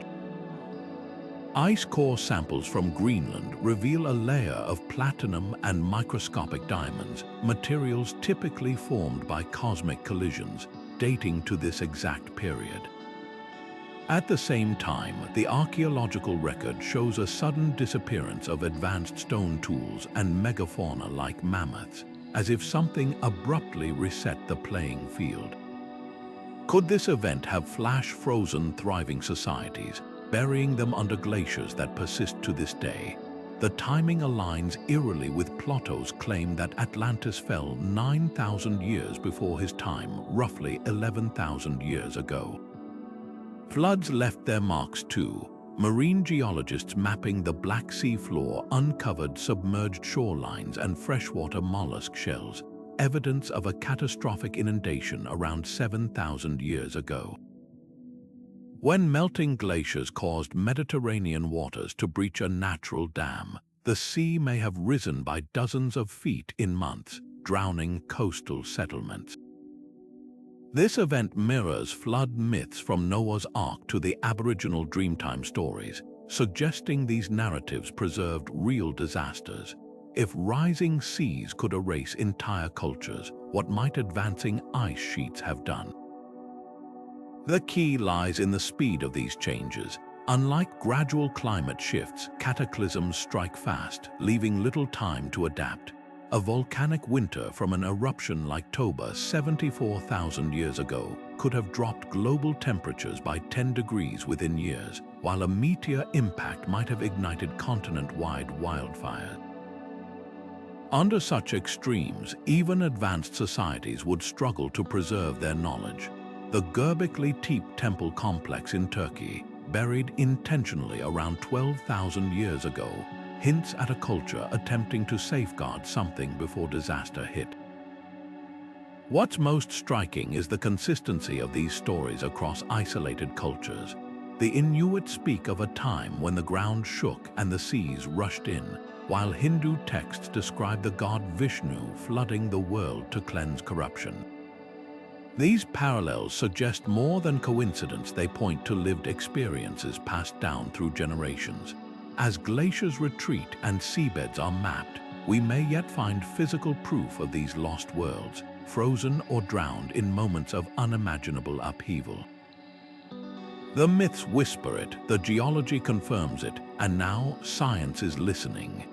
Ice core samples from Greenland reveal a layer of platinum and microscopic diamonds, materials typically formed by cosmic collisions, dating to this exact period. At the same time, the archaeological record shows a sudden disappearance of advanced stone tools and megafauna like mammoths, as if something abruptly reset the playing field. Could this event have flash-frozen thriving societies, burying them under glaciers that persist to this day? The timing aligns eerily with Plato's claim that Atlantis fell 9,000 years before his time, roughly 11,000 years ago. Floods left their marks too. Marine geologists mapping the Black Sea floor uncovered submerged shorelines and freshwater mollusk shells, evidence of a catastrophic inundation around 7,000 years ago. When melting glaciers caused Mediterranean waters to breach a natural dam, the sea may have risen by dozens of feet in months, drowning coastal settlements. This event mirrors flood myths from Noah's Ark to the Aboriginal Dreamtime stories, suggesting these narratives preserved real disasters. If rising seas could erase entire cultures, what might advancing ice sheets have done? The key lies in the speed of these changes. Unlike gradual climate shifts, cataclysms strike fast, leaving little time to adapt. A volcanic winter from an eruption like Toba 74,000 years ago could have dropped global temperatures by 10 degrees within years, while a meteor impact might have ignited continent-wide wildfires. Under such extremes, even advanced societies would struggle to preserve their knowledge. The Göbekli Tepe temple complex in Turkey, buried intentionally around 12,000 years ago, hints at a culture attempting to safeguard something before disaster hit. What's most striking is the consistency of these stories across isolated cultures. The Inuit speak of a time when the ground shook and the seas rushed in, while Hindu texts describe the god Vishnu flooding the world to cleanse corruption. These parallels suggest more than coincidence. They point to lived experiences passed down through generations. As glaciers retreat and seabeds are mapped, we may yet find physical proof of these lost worlds, frozen or drowned in moments of unimaginable upheaval. The myths whisper it, the geology confirms it, and now science is listening.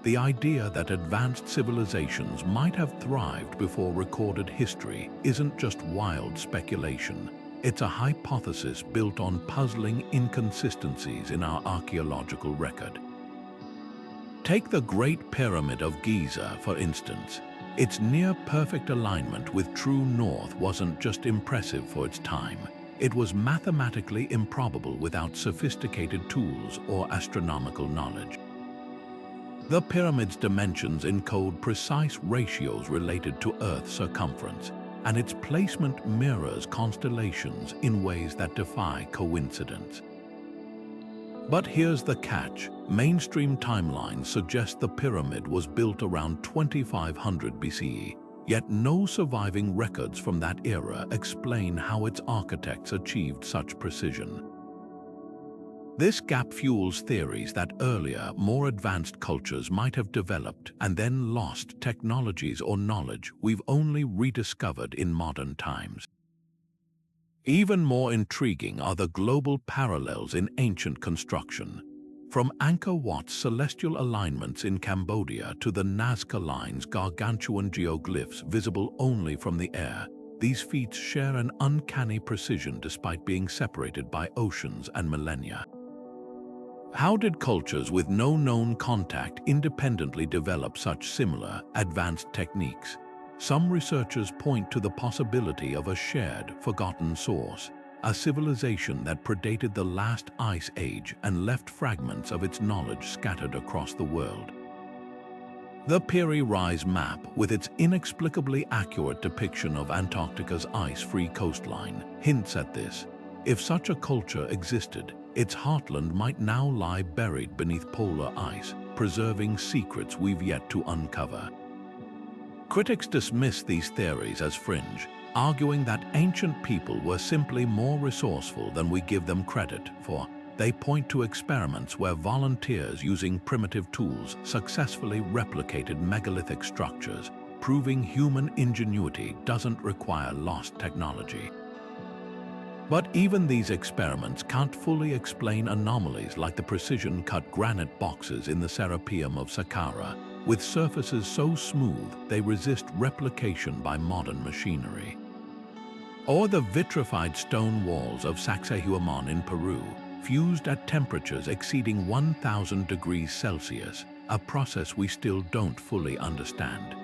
The idea that advanced civilizations might have thrived before recorded history isn't just wild speculation. It's a hypothesis built on puzzling inconsistencies in our archaeological record. Take the Great Pyramid of Giza, for instance. Its near-perfect alignment with true north wasn't just impressive for its time. It was mathematically improbable without sophisticated tools or astronomical knowledge. The pyramid's dimensions encode precise ratios related to Earth's circumference, and its placement mirrors constellations in ways that defy coincidence. But here's the catch. Mainstream timelines suggest the pyramid was built around 2500 BCE, yet no surviving records from that era explain how its architects achieved such precision. This gap fuels theories that earlier, more advanced cultures might have developed and then lost technologies or knowledge we've only rediscovered in modern times. Even more intriguing are the global parallels in ancient construction. From Angkor Wat's celestial alignments in Cambodia to the Nazca Line's gargantuan geoglyphs visible only from the air, these feats share an uncanny precision despite being separated by oceans and millennia. How did cultures with no known contact independently develop such similar, advanced techniques? Some researchers point to the possibility of a shared, forgotten source. a civilization that predated the last ice age and left fragments of its knowledge scattered across the world. The Piri Reis map, with its inexplicably accurate depiction of Antarctica's ice-free coastline, hints at this. If such a culture existed, its heartland might now lie buried beneath polar ice, preserving secrets we've yet to uncover. Critics dismiss these theories as fringe, arguing that ancient people were simply more resourceful than we give them credit for. They point to experiments where volunteers using primitive tools successfully replicated megalithic structures, proving human ingenuity doesn't require lost technology. But even these experiments can't fully explain anomalies like the precision-cut granite boxes in the Serapeum of Saqqara, with surfaces so smooth they resist replication by modern machinery. Or the vitrified stone walls of Sacsayhuaman in Peru, fused at temperatures exceeding 1,000 degrees Celsius, a process we still don't fully understand.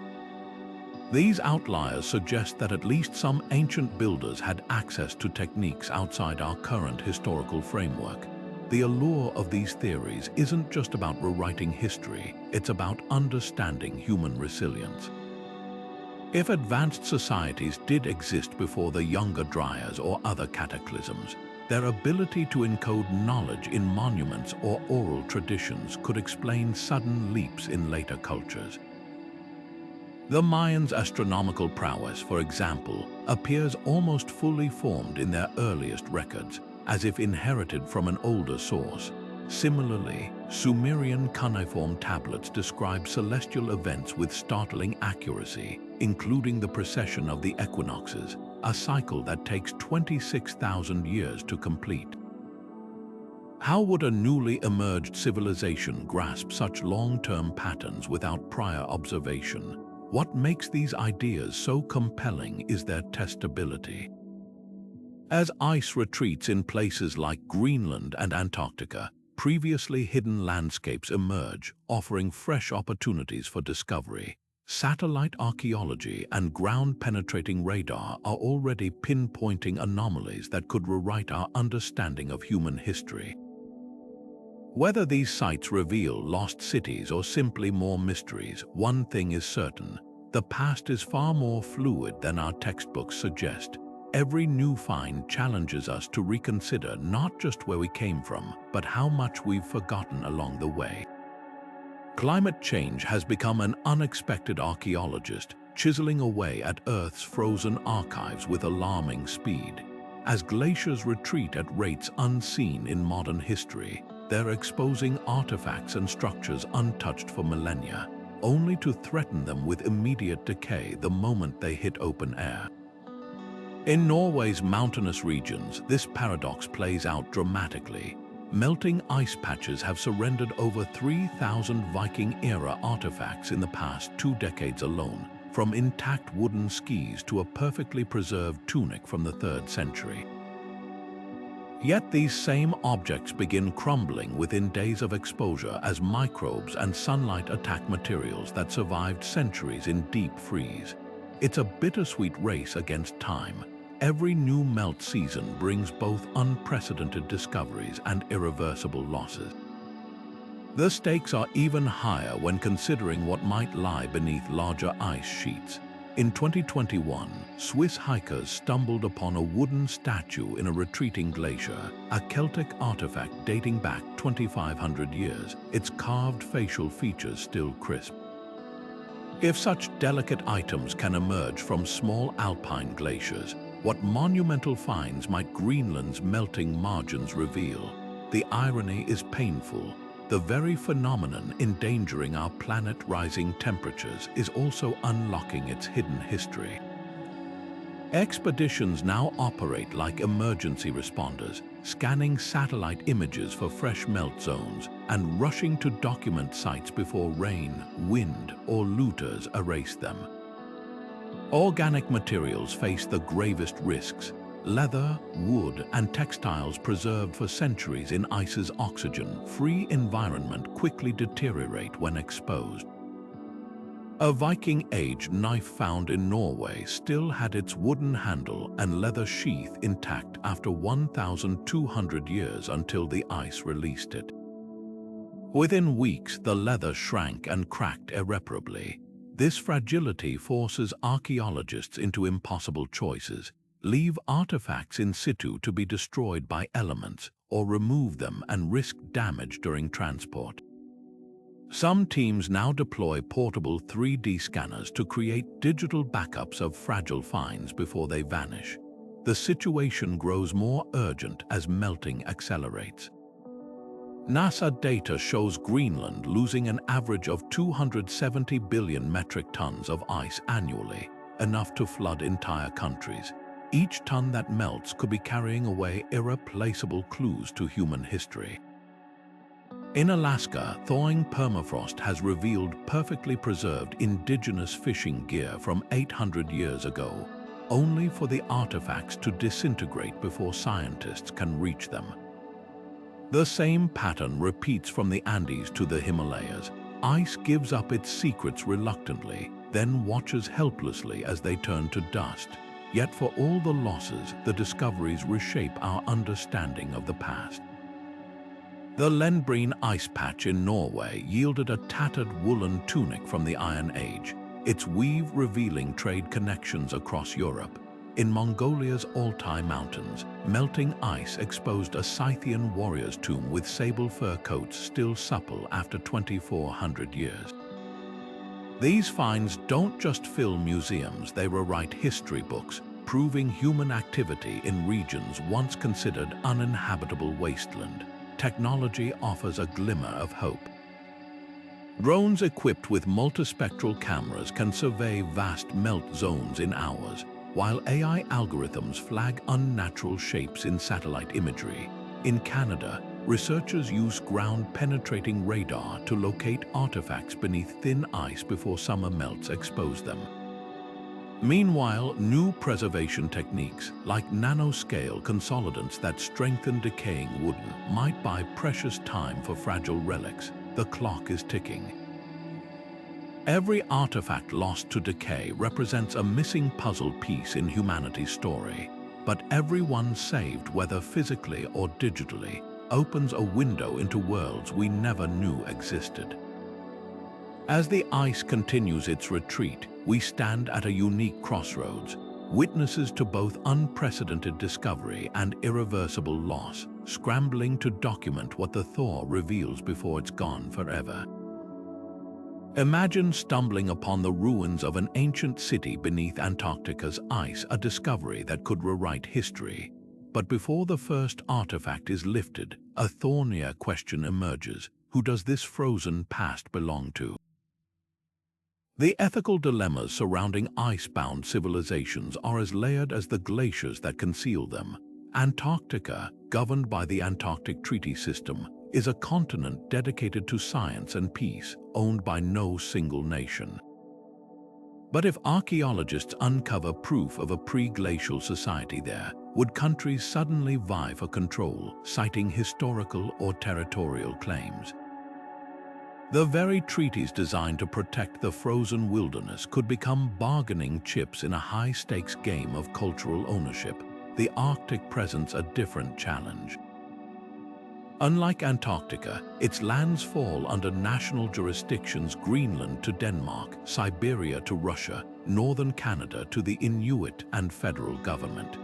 These outliers suggest that at least some ancient builders had access to techniques outside our current historical framework. The allure of these theories isn't just about rewriting history, it's about understanding human resilience. If advanced societies did exist before the younger Dryas or other cataclysms, their ability to encode knowledge in monuments or oral traditions could explain sudden leaps in later cultures. The Mayans' astronomical prowess, for example, appears almost fully formed in their earliest records, as if inherited from an older source. Similarly, Sumerian cuneiform tablets describe celestial events with startling accuracy, including the precession of the equinoxes, a cycle that takes 26,000 years to complete. How would a newly emerged civilization grasp such long-term patterns without prior observation? What makes these ideas so compelling is their testability. As ice retreats in places like Greenland and Antarctica, previously hidden landscapes emerge, offering fresh opportunities for discovery. Satellite archaeology and ground-penetrating radar are already pinpointing anomalies that could rewrite our understanding of human history. Whether these sites reveal lost cities or simply more mysteries, one thing is certain: the past is far more fluid than our textbooks suggest. Every new find challenges us to reconsider not just where we came from, but how much we've forgotten along the way. Climate change has become an unexpected archaeologist, chiseling away at Earth's frozen archives with alarming speed. As glaciers retreat at rates unseen in modern history, they're exposing artifacts and structures untouched for millennia, only to threaten them with immediate decay the moment they hit open air. In Norway's mountainous regions, this paradox plays out dramatically. Melting ice patches have surrendered over 3,000 Viking-era artifacts in the past 2 decades alone, from intact wooden skis to a perfectly preserved tunic from the 3rd century. Yet these same objects begin crumbling within days of exposure as microbes and sunlight attack materials that survived centuries in deep freeze. It's a bittersweet race against time. Every new melt season brings both unprecedented discoveries and irreversible losses. The stakes are even higher when considering what might lie beneath larger ice sheets. In 2021, Swiss hikers stumbled upon a wooden statue in a retreating glacier, a Celtic artifact dating back 2,500 years, its carved facial features still crisp. If such delicate items can emerge from small alpine glaciers, what monumental finds might Greenland's melting margins reveal? The irony is painful. The very phenomenon endangering our planet rising temperatures is also unlocking its hidden history. Expeditions now operate like emergency responders, scanning satellite images for fresh melt zones and rushing to document sites before rain, wind, or looters erase them. Organic materials face the gravest risks. Leather, wood, and textiles preserved for centuries in ice's oxygen-free environment quickly deteriorate when exposed. A Viking-age knife found in Norway still had its wooden handle and leather sheath intact after 1,200 years until the ice released it. Within weeks, the leather shrank and cracked irreparably. This fragility forces archaeologists into impossible choices: leave artifacts in situ to be destroyed by elements, or remove them and risk damage during transport. Some teams now deploy portable 3D scanners to create digital backups of fragile finds before they vanish. The situation grows more urgent as melting accelerates. NASA data shows Greenland losing an average of 270 billion metric tons of ice annually, enough to flood entire countries. Each ton that melts could be carrying away irreplaceable clues to human history. In Alaska, thawing permafrost has revealed perfectly preserved indigenous fishing gear from 800 years ago, only for the artifacts to disintegrate before scientists can reach them. The same pattern repeats from the Andes to the Himalayas. Ice gives up its secrets reluctantly, then watches helplessly as they turn to dust. Yet for all the losses, the discoveries reshape our understanding of the past. The Lenbreen ice patch in Norway yielded a tattered woolen tunic from the Iron Age, its weave revealing trade connections across Europe. In Mongolia's Altai Mountains, melting ice exposed a Scythian warrior's tomb with sable fur coats still supple after 2,400 years. These finds don't just fill museums, they rewrite history books, proving human activity in regions once considered uninhabitable wasteland. Technology offers a glimmer of hope. Drones equipped with multispectral cameras can survey vast melt zones in hours, while AI algorithms flag unnatural shapes in satellite imagery. In Canada, researchers use ground-penetrating radar to locate artifacts beneath thin ice before summer melts expose them. Meanwhile, new preservation techniques, like nanoscale consolidants that strengthen decaying wooden, might buy precious time for fragile relics. The clock is ticking. Every artifact lost to decay represents a missing puzzle piece in humanity's story. But every one saved, whether physically or digitally, opens a window into worlds we never knew existed. As the ice continues its retreat, we stand at a unique crossroads, witnesses to both unprecedented discovery and irreversible loss, scrambling to document what the thaw reveals before it's gone forever. Imagine stumbling upon the ruins of an ancient city beneath Antarctica's ice, a discovery that could rewrite history. But before the first artifact is lifted, a thornier question emerges: who does this frozen past belong to? The ethical dilemmas surrounding ice-bound civilizations are as layered as the glaciers that conceal them. Antarctica, governed by the Antarctic Treaty System, is a continent dedicated to science and peace, owned by no single nation. But if archaeologists uncover proof of a pre-glacial society there, would countries suddenly vie for control, citing historical or territorial claims? The very treaties designed to protect the frozen wilderness could become bargaining chips in a high-stakes game of cultural ownership. The Arctic presents a different challenge. Unlike Antarctica, its lands fall under national jurisdictions: Greenland to Denmark, Siberia to Russia, northern Canada to the Inuit and federal government.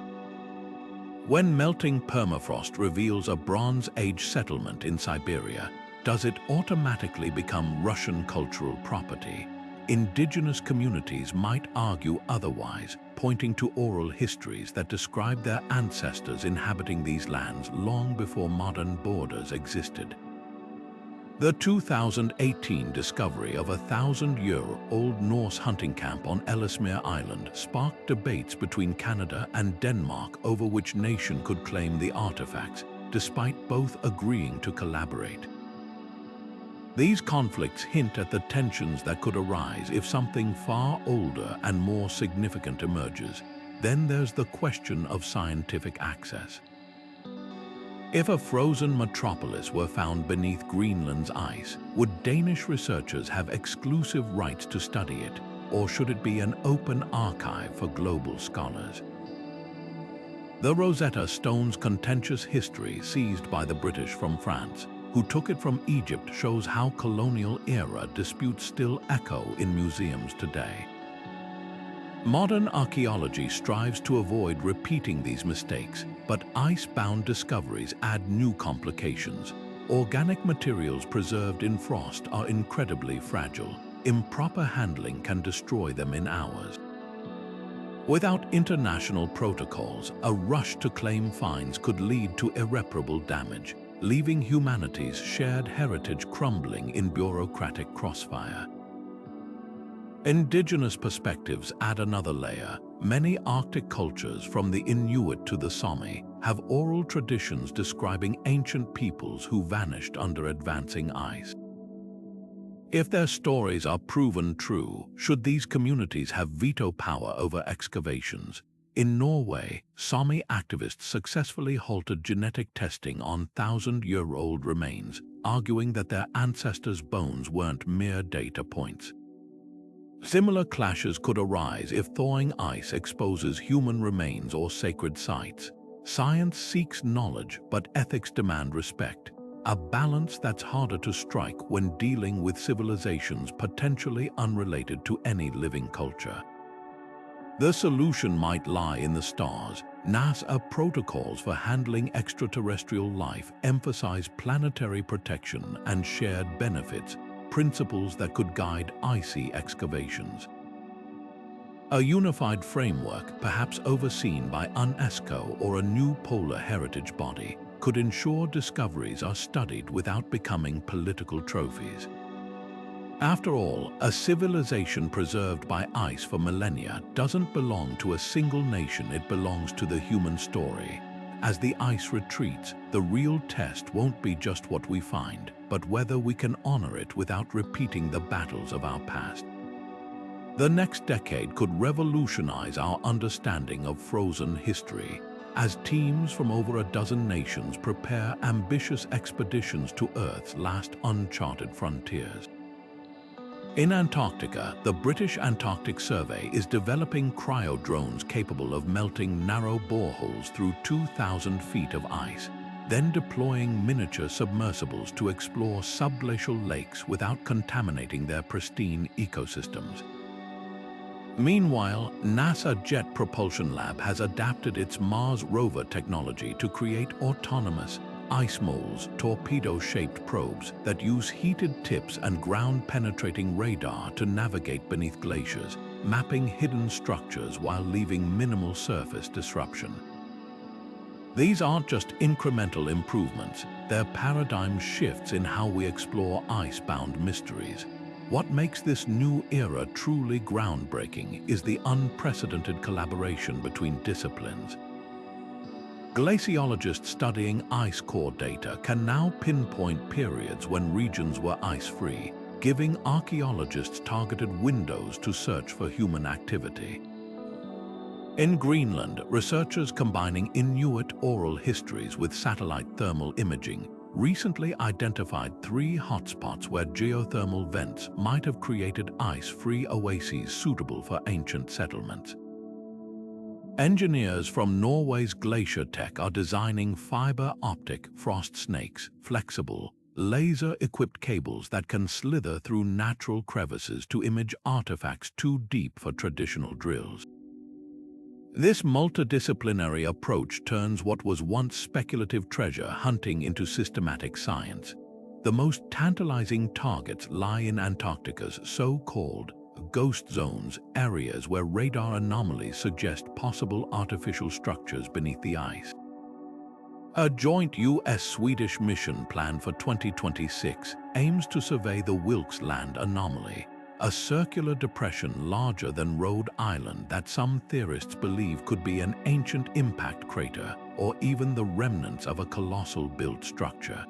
When melting permafrost reveals a Bronze Age settlement in Siberia, does it automatically become Russian cultural property? Indigenous communities might argue otherwise, pointing to oral histories that describe their ancestors inhabiting these lands long before modern borders existed. The 2018 discovery of a 1,000-year-old Norse hunting camp on Ellesmere Island sparked debates between Canada and Denmark over which nation could claim the artifacts, despite both agreeing to collaborate. These conflicts hint at the tensions that could arise if something far older and more significant emerges. Then there's the question of scientific access. If a frozen metropolis were found beneath Greenland's ice, would Danish researchers have exclusive rights to study it, or should it be an open archive for global scholars? The Rosetta Stone's contentious history seized by the British from France, who took it from Egypt, shows how colonial-era disputes still echo in museums today. Modern archaeology strives to avoid repeating these mistakes, but ice-bound discoveries add new complications. Organic materials preserved in frost are incredibly fragile. Improper handling can destroy them in hours. Without international protocols, a rush to claim finds could lead to irreparable damage, leaving humanity's shared heritage crumbling in bureaucratic crossfire. Indigenous perspectives add another layer. Many Arctic cultures, from the Inuit to the Sami, have oral traditions describing ancient peoples who vanished under advancing ice. If their stories are proven true, should these communities have veto power over excavations? In Norway, Sami activists successfully halted genetic testing on 1,000-year-old remains, arguing that their ancestors' bones weren't mere data points. Similar clashes could arise if thawing ice exposes human remains or sacred sites. Science seeks knowledge, but ethics demand respect, a balance that's harder to strike when dealing with civilizations potentially unrelated to any living culture. The solution might lie in the stars. NASA protocols for handling extraterrestrial life emphasize planetary protection and shared benefits, principles that could guide icy excavations. A unified framework, perhaps overseen by UNESCO or a new polar heritage body, could ensure discoveries are studied without becoming political trophies. After all, a civilization preserved by ice for millennia doesn't belong to a single nation, it belongs to the human story. As the ice retreats, the real test won't be just what we find, but whether we can honor it without repeating the battles of our past. The next decade could revolutionize our understanding of frozen history, as teams from over a dozen nations prepare ambitious expeditions to Earth's last uncharted frontiers. In Antarctica, the British Antarctic Survey is developing cryo-drones capable of melting narrow boreholes through 2,000 feet of ice, then deploying miniature submersibles to explore subglacial lakes without contaminating their pristine ecosystems. Meanwhile, NASA Jet Propulsion Lab has adapted its Mars rover technology to create autonomous, ice moles, torpedo-shaped probes that use heated tips and ground-penetrating radar to navigate beneath glaciers, mapping hidden structures while leaving minimal surface disruption. These aren't just incremental improvements, they're paradigm shifts in how we explore ice-bound mysteries. What makes this new era truly groundbreaking is the unprecedented collaboration between disciplines. Glaciologists studying ice core data can now pinpoint periods when regions were ice-free, giving archaeologists targeted windows to search for human activity. In Greenland, researchers combining Inuit oral histories with satellite thermal imaging recently identified 3 hotspots where geothermal vents might have created ice-free oases suitable for ancient settlements. Engineers from Norway's Glacial Tech are designing fiber-optic frost snakes, flexible, laser-equipped cables that can slither through natural crevices to image artifacts too deep for traditional drills. This multidisciplinary approach turns what was once speculative treasure hunting into systematic science. The most tantalizing targets lie in Antarctica's so-called ghost zones, areas where radar anomalies suggest possible artificial structures beneath the ice. A joint US-Swedish mission planned for 2026 aims to survey the Wilkes Land anomaly, a circular depression larger than Rhode Island that some theorists believe could be an ancient impact crater or even the remnants of a colossal built structure.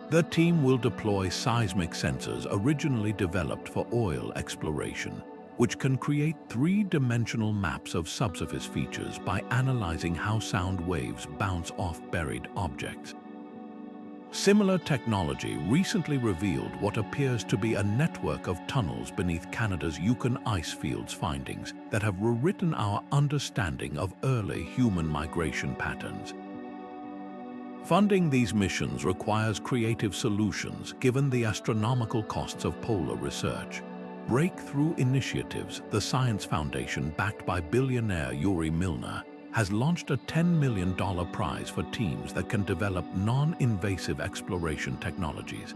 The team will deploy seismic sensors originally developed for oil exploration, which can create three-dimensional maps of subsurface features by analyzing how sound waves bounce off buried objects. Similar technology recently revealed what appears to be a network of tunnels beneath Canada's Yukon ice fields, findings that have rewritten our understanding of early human migration patterns. Funding these missions requires creative solutions given the astronomical costs of polar research. Breakthrough Initiatives, the science foundation backed by billionaire Yuri Milner, has launched a $10 million prize for teams that can develop non-invasive exploration technologies.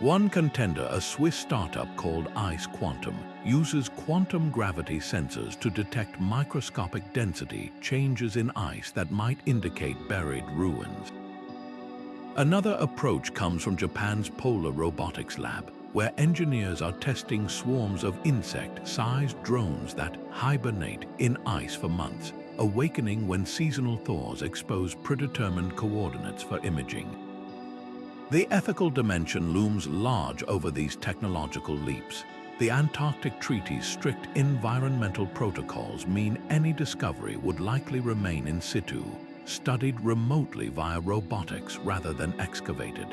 One contender, a Swiss startup called Ice Quantum, uses quantum gravity sensors to detect microscopic density changes in ice that might indicate buried ruins. Another approach comes from Japan's Polar Robotics Lab, where engineers are testing swarms of insect-sized drones that hibernate in ice for months, awakening when seasonal thaws expose predetermined coordinates for imaging. The ethical dimension looms large over these technological leaps. The Antarctic Treaty's strict environmental protocols mean any discovery would likely remain in situ, studied remotely via robotics rather than excavated.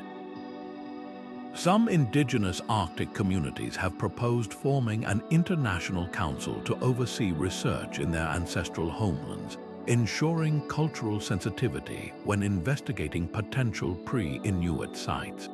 Some indigenous Arctic communities have proposed forming an international council to oversee research in their ancestral homelands, ensuring cultural sensitivity when investigating potential pre-Inuit sites.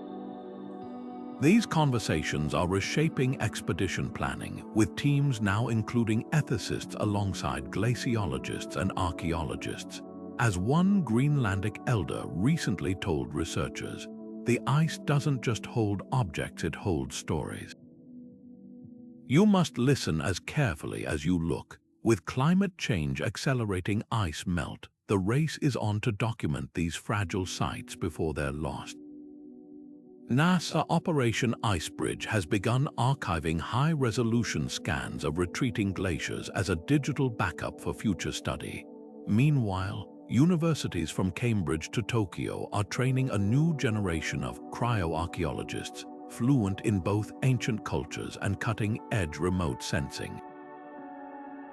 These conversations are reshaping expedition planning, with teams now including ethicists alongside glaciologists and archaeologists. As one Greenlandic elder recently told researchers, the ice doesn't just hold objects, it holds stories. You must listen as carefully as you look. With climate change accelerating ice melt, the race is on to document these fragile sites before they're lost. NASA Operation Icebridge has begun archiving high-resolution scans of retreating glaciers as a digital backup for future study. Meanwhile, universities from Cambridge to Tokyo are training a new generation of cryoarchaeologists, fluent in both ancient cultures and cutting-edge remote sensing.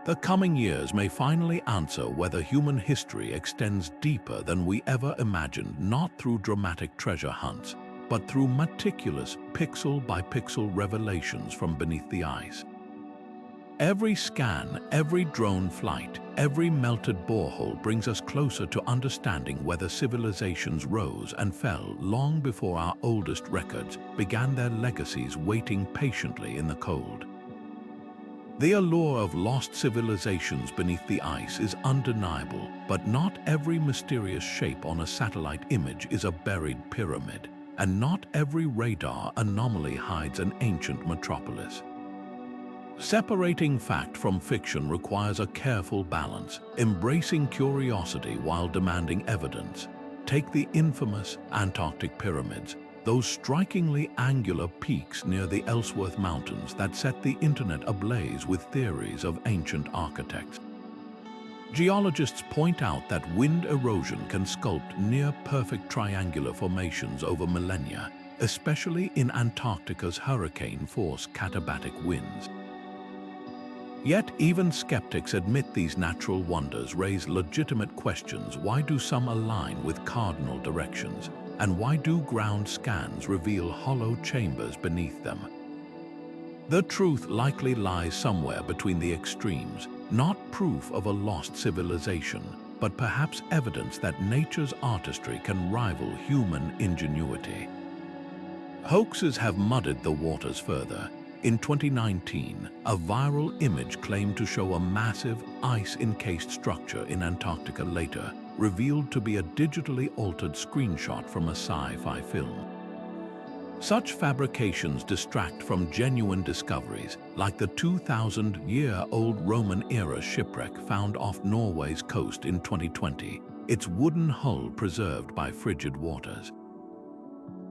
The coming years may finally answer whether human history extends deeper than we ever imagined, not through dramatic treasure hunts, but through meticulous pixel-by-pixel revelations from beneath the ice. Every scan, every drone flight, every melted borehole brings us closer to understanding whether civilizations rose and fell long before our oldest records began their legacies waiting patiently in the cold. The allure of lost civilizations beneath the ice is undeniable, but not every mysterious shape on a satellite image is a buried pyramid, and not every radar anomaly hides an ancient metropolis. Separating fact from fiction requires a careful balance, embracing curiosity while demanding evidence. Take the infamous Antarctic pyramids, those strikingly angular peaks near the Ellsworth Mountains that set the internet ablaze with theories of ancient architects. Geologists point out that wind erosion can sculpt near-perfect triangular formations over millennia, especially in Antarctica's hurricane-force katabatic winds. Yet even skeptics admit these natural wonders raise legitimate questions. Why do some align with cardinal directions? And why do ground scans reveal hollow chambers beneath them? The truth likely lies somewhere between the extremes, not proof of a lost civilization, but perhaps evidence that nature's artistry can rival human ingenuity. Hoaxes have muddied the waters further. In 2019, a viral image claimed to show a massive ice-encased structure in Antarctica, later revealed to be a digitally altered screenshot from a sci-fi film. Such fabrications distract from genuine discoveries, like the 2,000-year-old Roman-era shipwreck found off Norway's coast in 2020, its wooden hull preserved by frigid waters.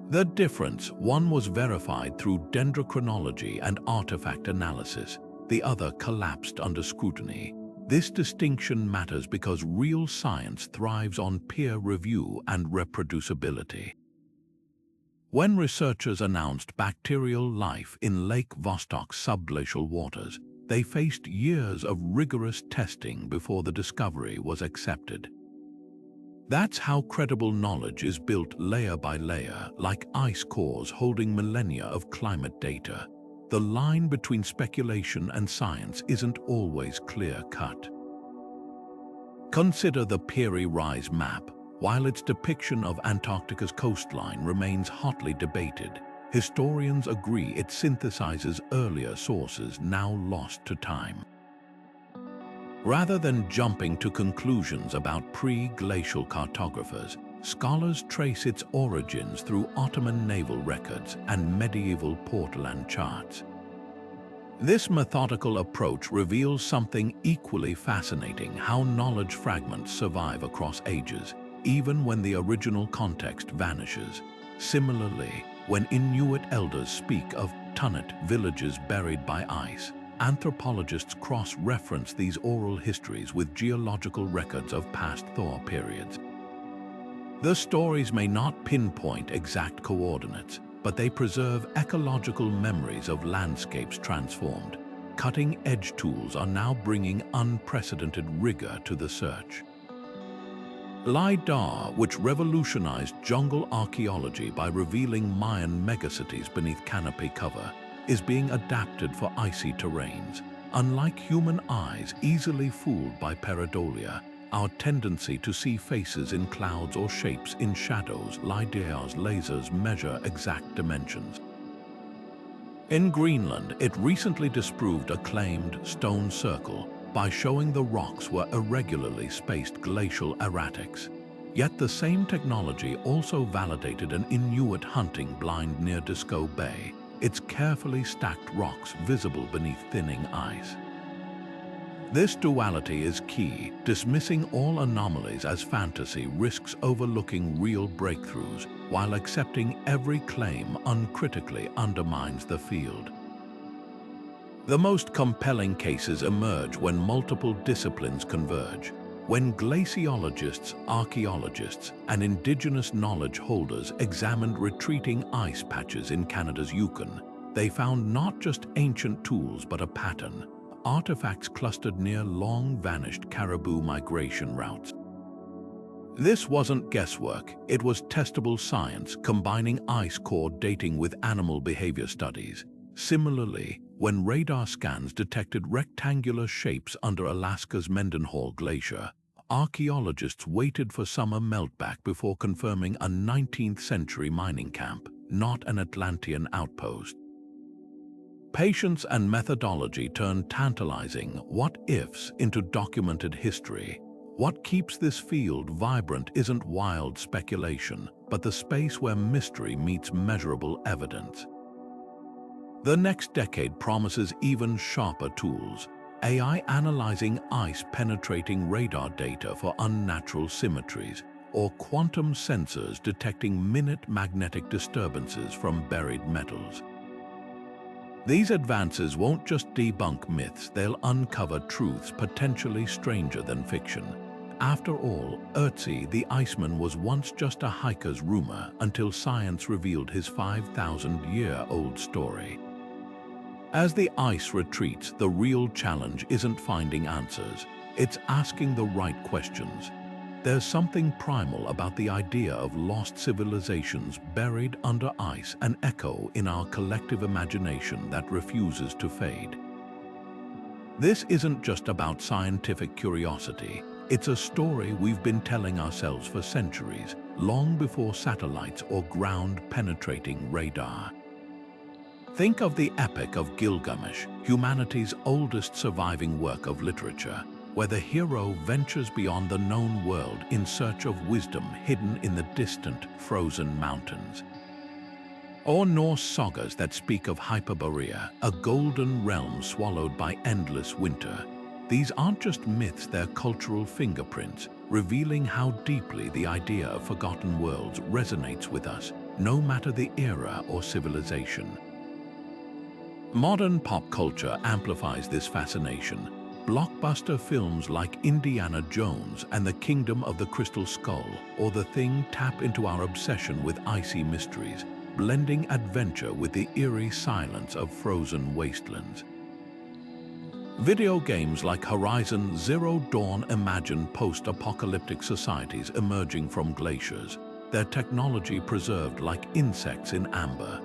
The difference: one was verified through dendrochronology and artifact analysis, the other collapsed under scrutiny. This distinction matters because real science thrives on peer review and reproducibility. When researchers announced bacterial life in Lake Vostok's subglacial waters, they faced years of rigorous testing before the discovery was accepted. That's how credible knowledge is built layer by layer, like ice cores holding millennia of climate data. The line between speculation and science isn't always clear-cut. Consider the Piri Reis map. While its depiction of Antarctica's coastline remains hotly debated, historians agree it synthesizes earlier sources now lost to time. Rather than jumping to conclusions about pre-glacial cartographers, scholars trace its origins through Ottoman naval records and medieval portolan charts. This methodical approach reveals something equally fascinating: how knowledge fragments survive across ages, even when the original context vanishes. Similarly, when Inuit elders speak of tunnet villages buried by ice, anthropologists cross-reference these oral histories with geological records of past thaw periods. The stories may not pinpoint exact coordinates, but they preserve ecological memories of landscapes transformed. Cutting-edge tools are now bringing unprecedented rigor to the search. LiDAR, which revolutionized jungle archaeology by revealing Mayan megacities beneath canopy cover, is being adapted for icy terrains. Unlike human eyes easily fooled by pareidolia, our tendency to see faces in clouds or shapes in shadows, LiDAR's lasers measure exact dimensions. In Greenland, it recently disproved a claimed stone circle by showing the rocks were irregularly spaced glacial erratics. Yet the same technology also validated an Inuit hunting blind near Disco Bay, its carefully stacked rocks visible beneath thinning ice. This duality is key. Dismissing all anomalies as fantasy risks overlooking real breakthroughs, while accepting every claim uncritically undermines the field. The most compelling cases emerge when multiple disciplines converge. When glaciologists, archaeologists, and indigenous knowledge holders examined retreating ice patches in Canada's Yukon, they found not just ancient tools but a pattern: artifacts clustered near long-vanished caribou migration routes. This wasn't guesswork, it was testable science, combining ice core dating with animal behavior studies. Similarly, when radar scans detected rectangular shapes under Alaska's Mendenhall Glacier, archaeologists waited for summer meltback before confirming a 19th-century mining camp, not an Atlantean outpost. Patience and methodology turn tantalizing what-ifs into documented history. What keeps this field vibrant isn't wild speculation, but the space where mystery meets measurable evidence. The next decade promises even sharper tools: AI analyzing ice-penetrating radar data for unnatural symmetries, or quantum sensors detecting minute magnetic disturbances from buried metals. These advances won't just debunk myths, they'll uncover truths potentially stranger than fiction. After all, Ötzi the Iceman was once just a hiker's rumor until science revealed his 5,000-year-old story. As the ice retreats, the real challenge isn't finding answers, it's asking the right questions. There's something primal about the idea of lost civilizations buried under ice, an echo in our collective imagination that refuses to fade. This isn't just about scientific curiosity, it's a story we've been telling ourselves for centuries, long before satellites or ground-penetrating radar. Think of the Epic of Gilgamesh, humanity's oldest surviving work of literature, where the hero ventures beyond the known world in search of wisdom hidden in the distant, frozen mountains. Or Norse sagas that speak of Hyperborea, a golden realm swallowed by endless winter. These aren't just myths, they're cultural fingerprints, revealing how deeply the idea of forgotten worlds resonates with us, no matter the era or civilization. Modern pop culture amplifies this fascination. Blockbuster films like Indiana Jones and the Kingdom of the Crystal Skull or The Thing tap into our obsession with icy mysteries, blending adventure with the eerie silence of frozen wastelands. Video games like Horizon Zero Dawn imagine post-apocalyptic societies emerging from glaciers, their technology preserved like insects in amber.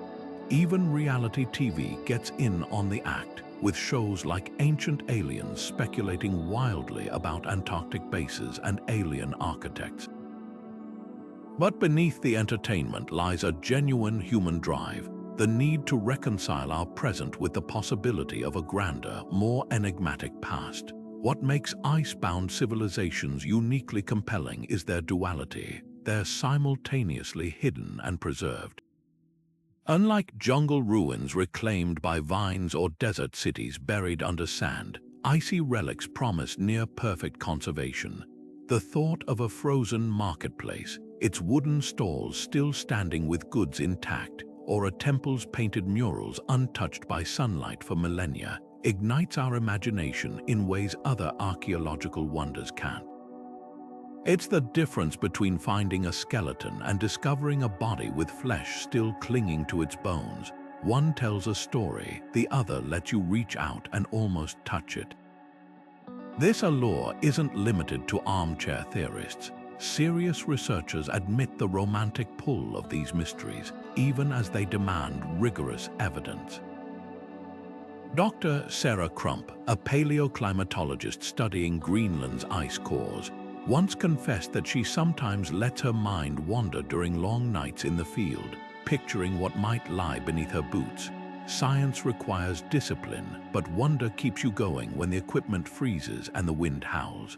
Even reality TV gets in on the act, with shows like Ancient Aliens speculating wildly about Antarctic bases and alien architects. But beneath the entertainment lies a genuine human drive, the need to reconcile our present with the possibility of a grander, more enigmatic past. What makes ice-bound civilizations uniquely compelling is their duality. They're simultaneously hidden and preserved. Unlike jungle ruins reclaimed by vines or desert cities buried under sand, icy relics promise near-perfect conservation. The thought of a frozen marketplace, its wooden stalls still standing with goods intact, or a temple's painted murals untouched by sunlight for millennia, ignites our imagination in ways other archaeological wonders can't. It's the difference between finding a skeleton and discovering a body with flesh still clinging to its bones. One tells a story, the other lets you reach out and almost touch it. This allure isn't limited to armchair theorists. Serious researchers admit the romantic pull of these mysteries, even as they demand rigorous evidence. Dr. Sarah Crump, a paleoclimatologist studying Greenland's ice cores, once confessed that she sometimes lets her mind wander during long nights in the field, picturing what might lie beneath her boots. Science requires discipline, but wonder keeps you going when the equipment freezes and the wind howls.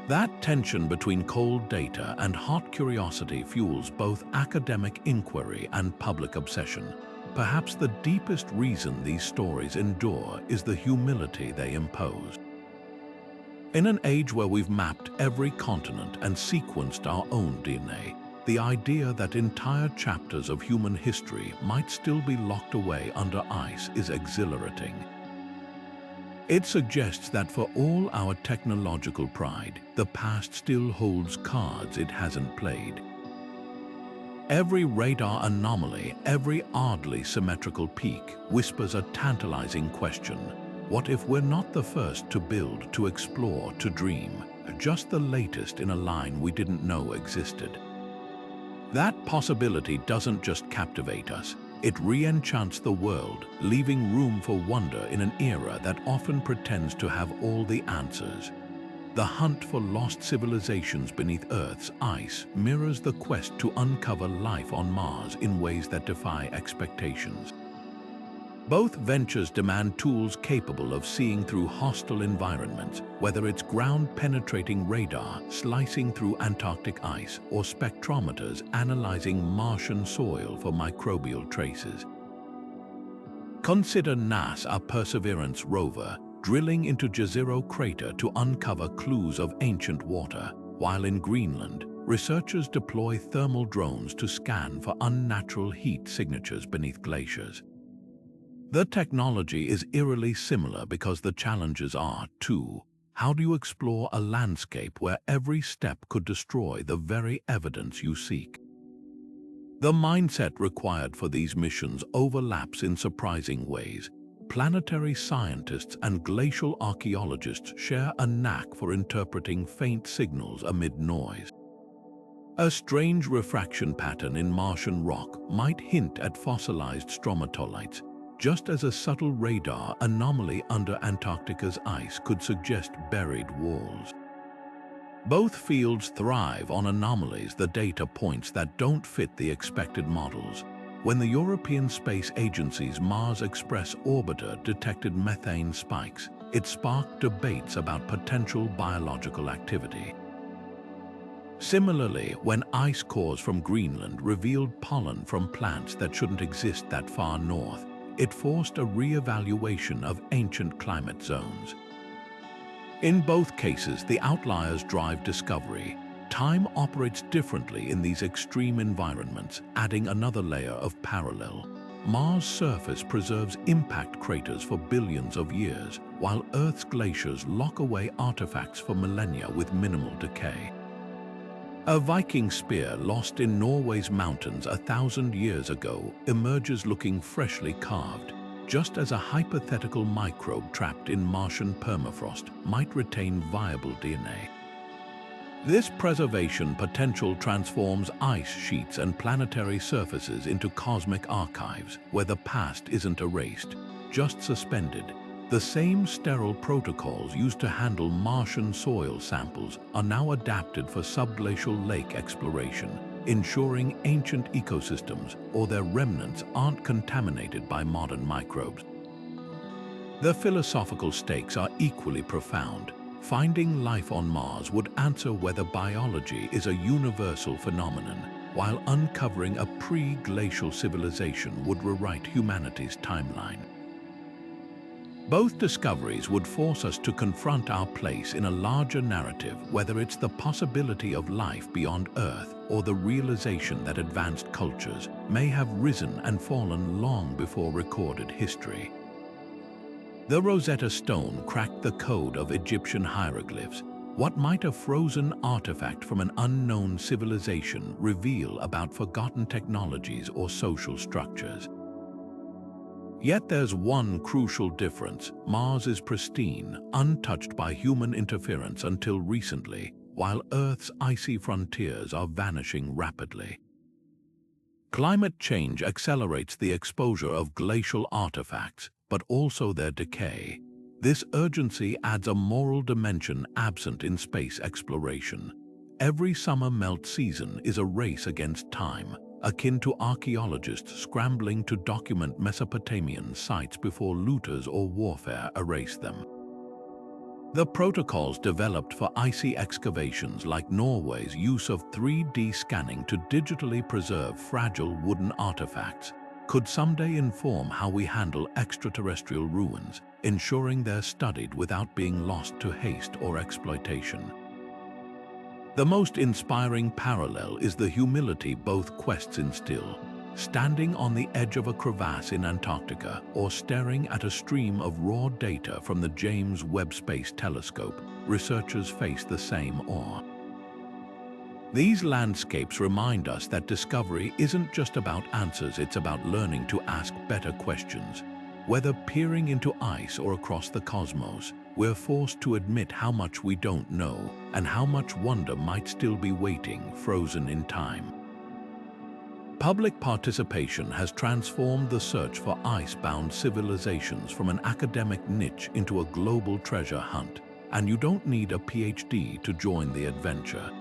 That tension between cold data and hot curiosity fuels both academic inquiry and public obsession. Perhaps the deepest reason these stories endure is the humility they impose. In an age where we've mapped every continent and sequenced our own DNA, the idea that entire chapters of human history might still be locked away under ice is exhilarating. It suggests that for all our technological pride, the past still holds cards it hasn't played. Every radar anomaly, every oddly symmetrical peak, whispers a tantalizing question. What if we're not the first to build, to explore, to dream, just the latest in a line we didn't know existed? That possibility doesn't just captivate us, it re-enchants the world, leaving room for wonder in an era that often pretends to have all the answers. The hunt for lost civilizations beneath Earth's ice mirrors the quest to uncover life on Mars in ways that defy expectations. Both ventures demand tools capable of seeing through hostile environments, whether it's ground-penetrating radar slicing through Antarctic ice or spectrometers analyzing Martian soil for microbial traces. Consider NASA's Perseverance rover drilling into Jezero crater to uncover clues of ancient water, while in Greenland, researchers deploy thermal drones to scan for unnatural heat signatures beneath glaciers. The technology is eerily similar because the challenges are, too. How do you explore a landscape where every step could destroy the very evidence you seek? The mindset required for these missions overlaps in surprising ways. Planetary scientists and glacial archaeologists share a knack for interpreting faint signals amid noise. A strange refraction pattern in Martian rock might hint at fossilized stromatolites, just as a subtle radar anomaly under Antarctica's ice could suggest buried walls. Both fields thrive on anomalies, the data points that don't fit the expected models. When the European Space Agency's Mars Express orbiter detected methane spikes, it sparked debates about potential biological activity. Similarly, when ice cores from Greenland revealed pollen from plants that shouldn't exist that far north, it forced a re-evaluation of ancient climate zones. In both cases, the outliers drive discovery. Time operates differently in these extreme environments, adding another layer of parallel. Mars' surface preserves impact craters for billions of years, while Earth's glaciers lock away artifacts for millennia with minimal decay. A Viking spear lost in Norway's mountains 1,000 years ago emerges looking freshly carved, just as a hypothetical microbe trapped in Martian permafrost might retain viable DNA. This preservation potential transforms ice sheets and planetary surfaces into cosmic archives where the past isn't erased, just suspended. The same sterile protocols used to handle Martian soil samples are now adapted for subglacial lake exploration, ensuring ancient ecosystems or their remnants aren't contaminated by modern microbes. The philosophical stakes are equally profound. Finding life on Mars would answer whether biology is a universal phenomenon, while uncovering a pre-glacial civilization would rewrite humanity's timeline. Both discoveries would force us to confront our place in a larger narrative, whether it's the possibility of life beyond Earth or the realization that advanced cultures may have risen and fallen long before recorded history. The Rosetta Stone cracked the code of Egyptian hieroglyphs. What might a frozen artifact from an unknown civilization reveal about forgotten technologies or social structures? Yet there's one crucial difference. Mars is pristine, untouched by human interference until recently, while Earth's icy frontiers are vanishing rapidly. Climate change accelerates the exposure of glacial artifacts, but also their decay. This urgency adds a moral dimension absent in space exploration. Every summer melt season is a race against time, akin to archaeologists scrambling to document Mesopotamian sites before looters or warfare erase them. The protocols developed for icy excavations, like Norway's use of 3D scanning to digitally preserve fragile wooden artifacts, could someday inform how we handle extraterrestrial ruins, ensuring they're studied without being lost to haste or exploitation. The most inspiring parallel is the humility both quests instill. Standing on the edge of a crevasse in Antarctica or staring at a stream of raw data from the James Webb Space Telescope, researchers face the same awe. These landscapes remind us that discovery isn't just about answers, it's about learning to ask better questions. Whether peering into ice or across the cosmos, we're forced to admit how much we don't know and how much wonder might still be waiting, frozen in time. Public participation has transformed the search for ice-bound civilizations from an academic niche into a global treasure hunt, and you don't need a PhD to join the adventure.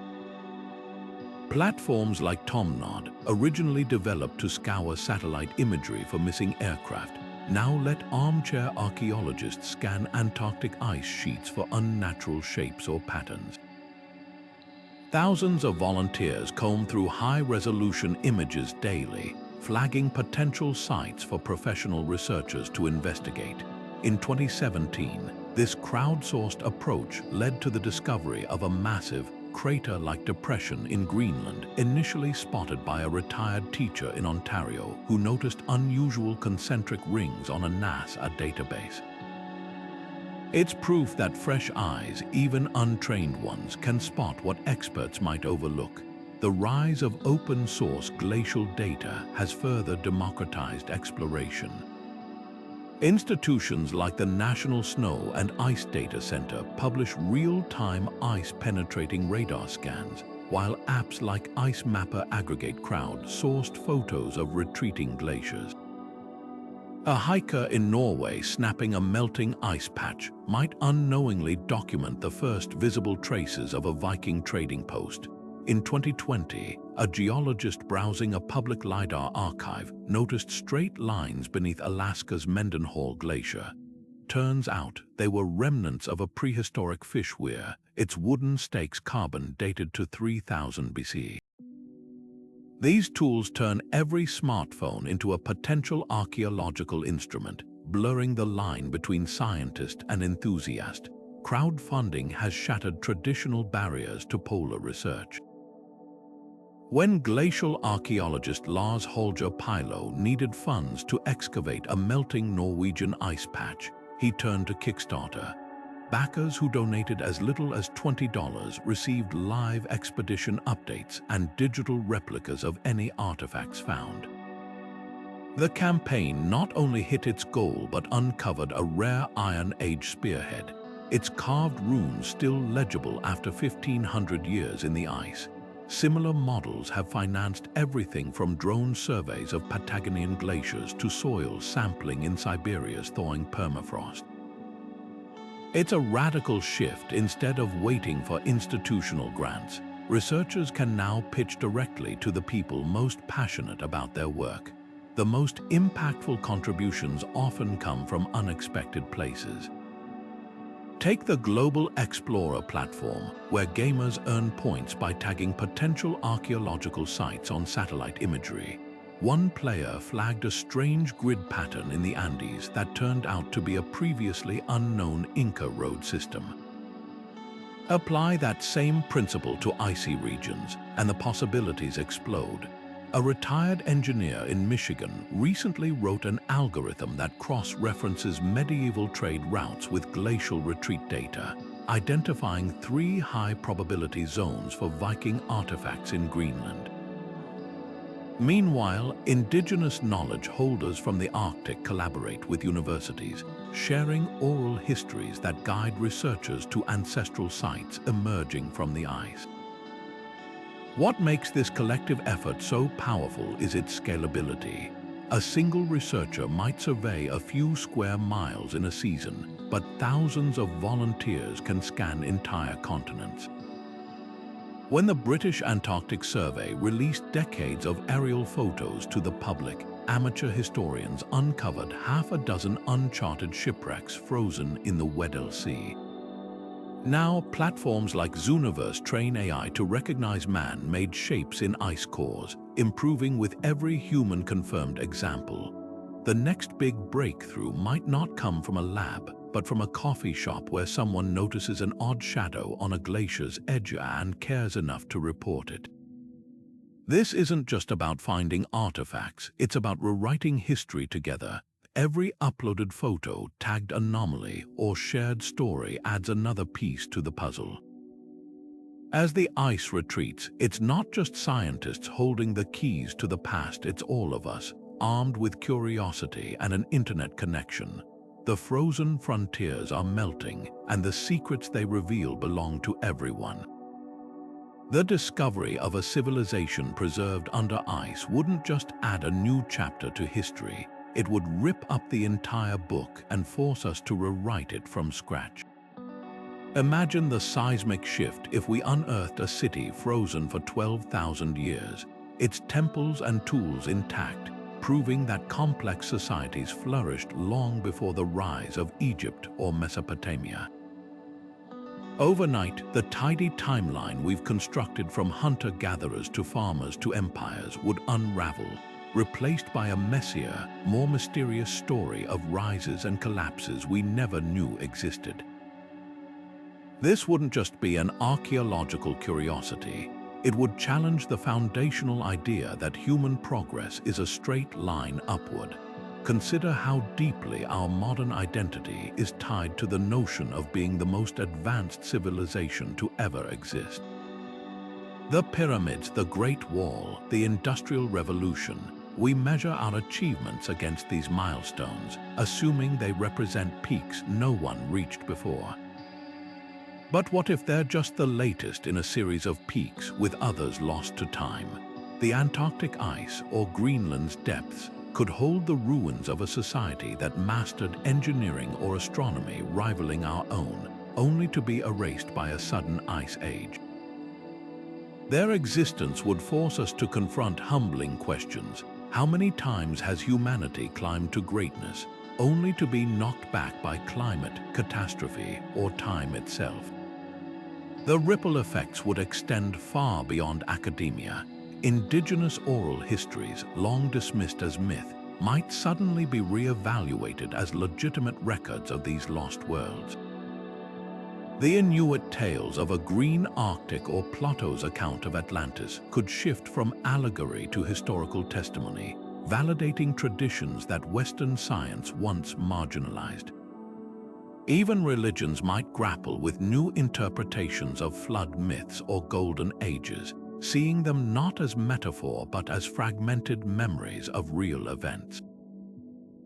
Platforms like Tomnod, originally developed to scour satellite imagery for missing aircraft, now let armchair archaeologists scan Antarctic ice sheets for unnatural shapes or patterns. Thousands of volunteers comb through high-resolution images daily, flagging potential sites for professional researchers to investigate. In 2017, this crowdsourced approach led to the discovery of a massive, crater-like depression in Greenland, initially spotted by a retired teacher in Ontario who noticed unusual concentric rings on a NASA database. It's proof that fresh eyes, even untrained ones, can spot what experts might overlook. The rise of open-source glacial data has further democratized exploration. Institutions like the National Snow and Ice Data Center publish real-time ice-penetrating radar scans, while apps like Ice Mapper aggregate crowd-sourced photos of retreating glaciers. A hiker in Norway snapping a melting ice patch might unknowingly document the first visible traces of a Viking trading post. In 2020, a geologist browsing a public LiDAR archive noticed straight lines beneath Alaska's Mendenhall Glacier. Turns out they were remnants of a prehistoric fish weir, its wooden stakes carbon dated to 3000 BC. These tools turn every smartphone into a potential archaeological instrument, blurring the line between scientist and enthusiast. Crowdfunding has shattered traditional barriers to polar research. When glacial archaeologist Lars Holger Pylo needed funds to excavate a melting Norwegian ice patch, he turned to Kickstarter. Backers who donated as little as $20 received live expedition updates and digital replicas of any artifacts found. The campaign not only hit its goal but uncovered a rare Iron Age spearhead, its carved runes still legible after 1,500 years in the ice. Similar models have financed everything from drone surveys of Patagonian glaciers to soil sampling in Siberia's thawing permafrost. It's a radical shift. Instead of waiting for institutional grants, researchers can now pitch directly to the people most passionate about their work. The most impactful contributions often come from unexpected places. Take the Global Explorer platform, where gamers earn points by tagging potential archaeological sites on satellite imagery. One player flagged a strange grid pattern in the Andes that turned out to be a previously unknown Inca road system. Apply that same principle to icy regions, and the possibilities explode. A retired engineer in Michigan recently wrote an algorithm that cross-references medieval trade routes with glacial retreat data, identifying 3 high-probability zones for Viking artifacts in Greenland. Meanwhile, indigenous knowledge holders from the Arctic collaborate with universities, sharing oral histories that guide researchers to ancestral sites emerging from the ice. What makes this collective effort so powerful is its scalability. A single researcher might survey a few square miles in a season, but thousands of volunteers can scan entire continents. When the British Antarctic Survey released decades of aerial photos to the public, amateur historians uncovered half a dozen uncharted shipwrecks frozen in the Weddell Sea. Now, platforms like Zooniverse train AI to recognize man-made shapes in ice cores, improving with every human-confirmed example. The next big breakthrough might not come from a lab, but from a coffee shop where someone notices an odd shadow on a glacier's edge and cares enough to report it. This isn't just about finding artifacts, it's about rewriting history together. Every uploaded photo, tagged anomaly, or shared story adds another piece to the puzzle. As the ice retreats, it's not just scientists holding the keys to the past, it's all of us, armed with curiosity and an internet connection. The frozen frontiers are melting, and the secrets they reveal belong to everyone. The discovery of a civilization preserved under ice wouldn't just add a new chapter to history. It would rip up the entire book and force us to rewrite it from scratch. Imagine the seismic shift if we unearthed a city frozen for 12,000 years, its temples and tools intact, proving that complex societies flourished long before the rise of Egypt or Mesopotamia. Overnight, the tidy timeline we've constructed from hunter-gatherers to farmers to empires would unravel, replaced by a messier, more mysterious story of rises and collapses we never knew existed. This wouldn't just be an archaeological curiosity. It would challenge the foundational idea that human progress is a straight line upward. Consider how deeply our modern identity is tied to the notion of being the most advanced civilization to ever exist. The pyramids, the Great Wall, the Industrial Revolution, we measure our achievements against these milestones, assuming they represent peaks no one reached before. But what if they're just the latest in a series of peaks with others lost to time? The Antarctic ice or Greenland's depths could hold the ruins of a society that mastered engineering or astronomy rivaling our own, only to be erased by a sudden ice age. Their existence would force us to confront humbling questions. How many times has humanity climbed to greatness, only to be knocked back by climate, catastrophe, or time itself? The ripple effects would extend far beyond academia. Indigenous oral histories, long dismissed as myth, might suddenly be re-evaluated as legitimate records of these lost worlds. The Inuit tales of a green Arctic or Plato's account of Atlantis could shift from allegory to historical testimony, validating traditions that Western science once marginalized. Even religions might grapple with new interpretations of flood myths or golden ages, seeing them not as metaphor but as fragmented memories of real events.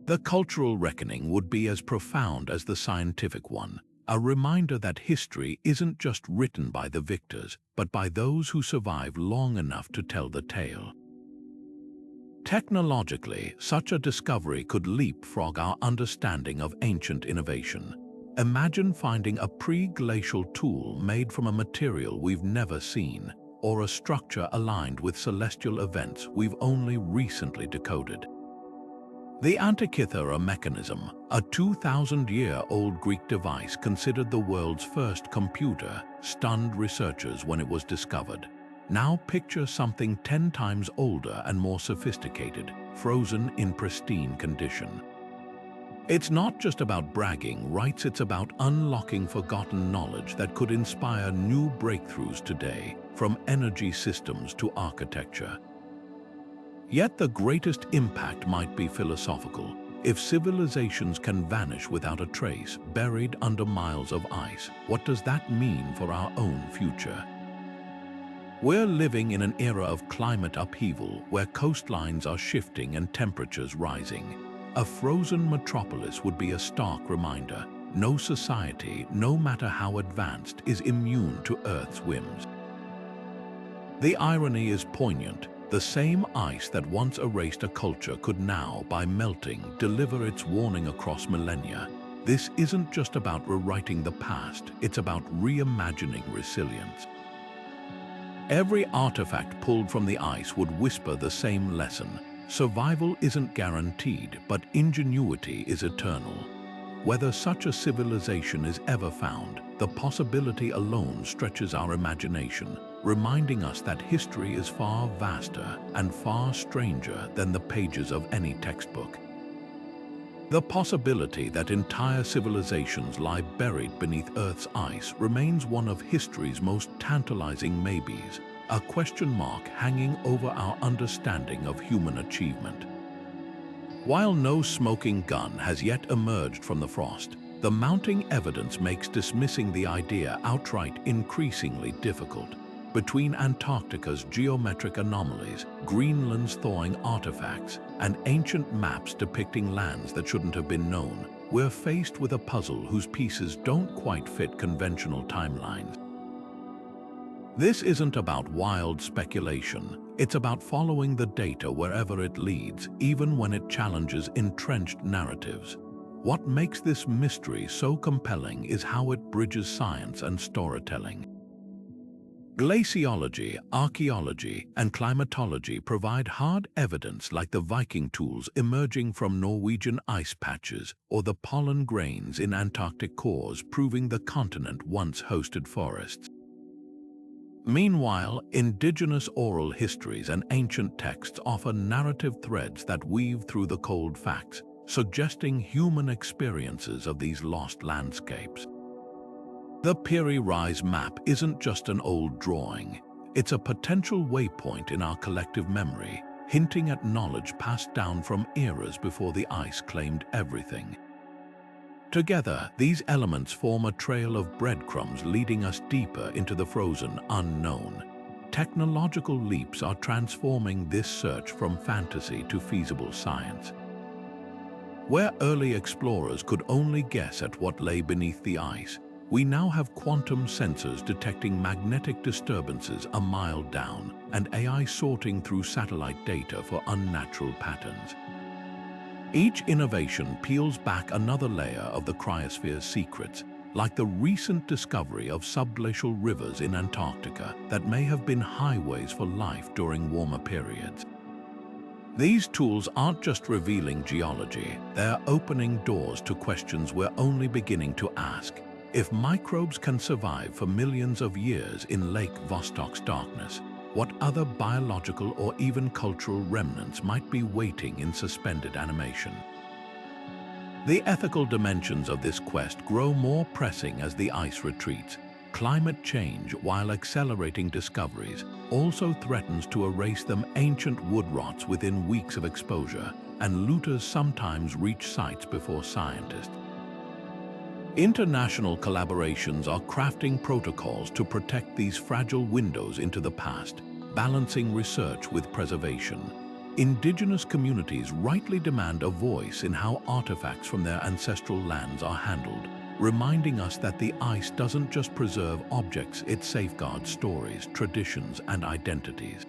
The cultural reckoning would be as profound as the scientific one, a reminder that history isn't just written by the victors, but by those who survive long enough to tell the tale. Technologically, such a discovery could leapfrog our understanding of ancient innovation. Imagine finding a pre-glacial tool made from a material we've never seen, or a structure aligned with celestial events we've only recently decoded. The Antikythera mechanism, a 2,000-year-old Greek device considered the world's first computer, stunned researchers when it was discovered. Now picture something 10 times older and more sophisticated, frozen in pristine condition. It's not just about bragging rights, it's about unlocking forgotten knowledge that could inspire new breakthroughs today, from energy systems to architecture. Yet the greatest impact might be philosophical. If civilizations can vanish without a trace, buried under miles of ice, what does that mean for our own future? We're living in an era of climate upheaval where coastlines are shifting and temperatures rising. A frozen metropolis would be a stark reminder. No society, no matter how advanced, is immune to Earth's whims. The irony is poignant. The same ice that once erased a culture could now, by melting, deliver its warning across millennia. This isn't just about rewriting the past, it's about reimagining resilience. Every artifact pulled from the ice would whisper the same lesson. Survival isn't guaranteed, but ingenuity is eternal. Whether such a civilization is ever found, the possibility alone stretches our imagination, reminding us that history is far vaster and far stranger than the pages of any textbook. The possibility that entire civilizations lie buried beneath Earth's ice remains one of history's most tantalizing maybes, a question mark hanging over our understanding of human achievement. While no smoking gun has yet emerged from the frost, the mounting evidence makes dismissing the idea outright increasingly difficult. Between Antarctica's geometric anomalies, Greenland's thawing artifacts, and ancient maps depicting lands that shouldn't have been known, we're faced with a puzzle whose pieces don't quite fit conventional timelines. This isn't about wild speculation. It's about following the data wherever it leads, even when it challenges entrenched narratives. What makes this mystery so compelling is how it bridges science and storytelling. Glaciology, archaeology, and climatology provide hard evidence, like the Viking tools emerging from Norwegian ice patches or the pollen grains in Antarctic cores proving the continent once hosted forests. Meanwhile, indigenous oral histories and ancient texts offer narrative threads that weave through the cold facts, suggesting human experiences of these lost landscapes. The Piri Reis map isn't just an old drawing. It's a potential waypoint in our collective memory, hinting at knowledge passed down from eras before the ice claimed everything. Together, these elements form a trail of breadcrumbs leading us deeper into the frozen unknown. Technological leaps are transforming this search from fantasy to feasible science. Where early explorers could only guess at what lay beneath the ice, we now have quantum sensors detecting magnetic disturbances a mile down and AI sorting through satellite data for unnatural patterns. Each innovation peels back another layer of the cryosphere's secrets, like the recent discovery of subglacial rivers in Antarctica that may have been highways for life during warmer periods. These tools aren't just revealing geology, they're opening doors to questions we're only beginning to ask. If microbes can survive for millions of years in Lake Vostok's darkness, what other biological or even cultural remnants might be waiting in suspended animation? The ethical dimensions of this quest grow more pressing as the ice retreats. Climate change, while accelerating discoveries, also threatens to erase them ancient wood rots within weeks of exposure, and looters sometimes reach sites before scientists. International collaborations are crafting protocols to protect these fragile windows into the past, balancing research with preservation. Indigenous communities rightly demand a voice in how artifacts from their ancestral lands are handled, reminding us that the ice doesn't just preserve objects, it safeguards stories, traditions, and identities.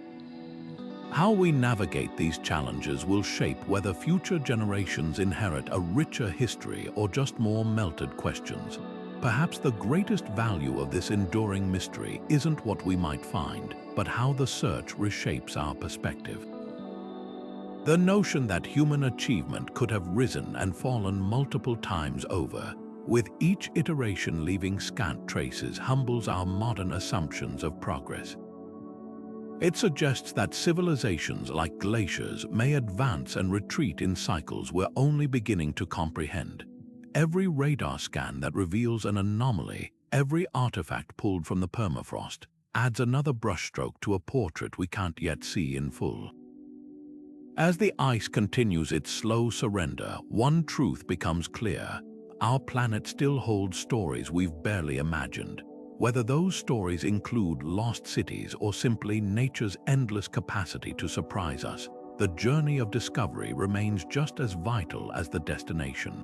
How we navigate these challenges will shape whether future generations inherit a richer history or just more melted questions. Perhaps the greatest value of this enduring mystery isn't what we might find, but how the search reshapes our perspective. The notion that human achievement could have risen and fallen multiple times over, with each iteration leaving scant traces, humbles our modern assumptions of progress. It suggests that civilizations like glaciers may advance and retreat in cycles we're only beginning to comprehend. Every radar scan that reveals an anomaly, every artifact pulled from the permafrost, adds another brushstroke to a portrait we can't yet see in full. As the ice continues its slow surrender, one truth becomes clear: our planet still holds stories we've barely imagined. Whether those stories include lost cities or simply nature's endless capacity to surprise us, the journey of discovery remains just as vital as the destination.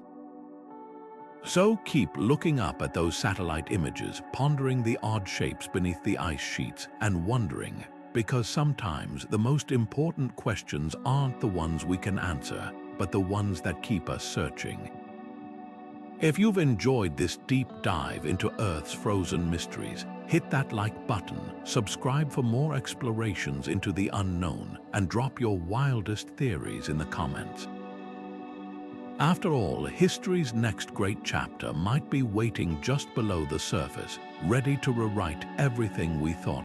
So keep looking up at those satellite images, pondering the odd shapes beneath the ice sheets, and wondering, because sometimes the most important questions aren't the ones we can answer, but the ones that keep us searching. If you've enjoyed this deep dive into Earth's frozen mysteries, hit that like button, subscribe for more explorations into the unknown, and drop your wildest theories in the comments. After all, history's next great chapter might be waiting just below the surface, ready to rewrite everything we thought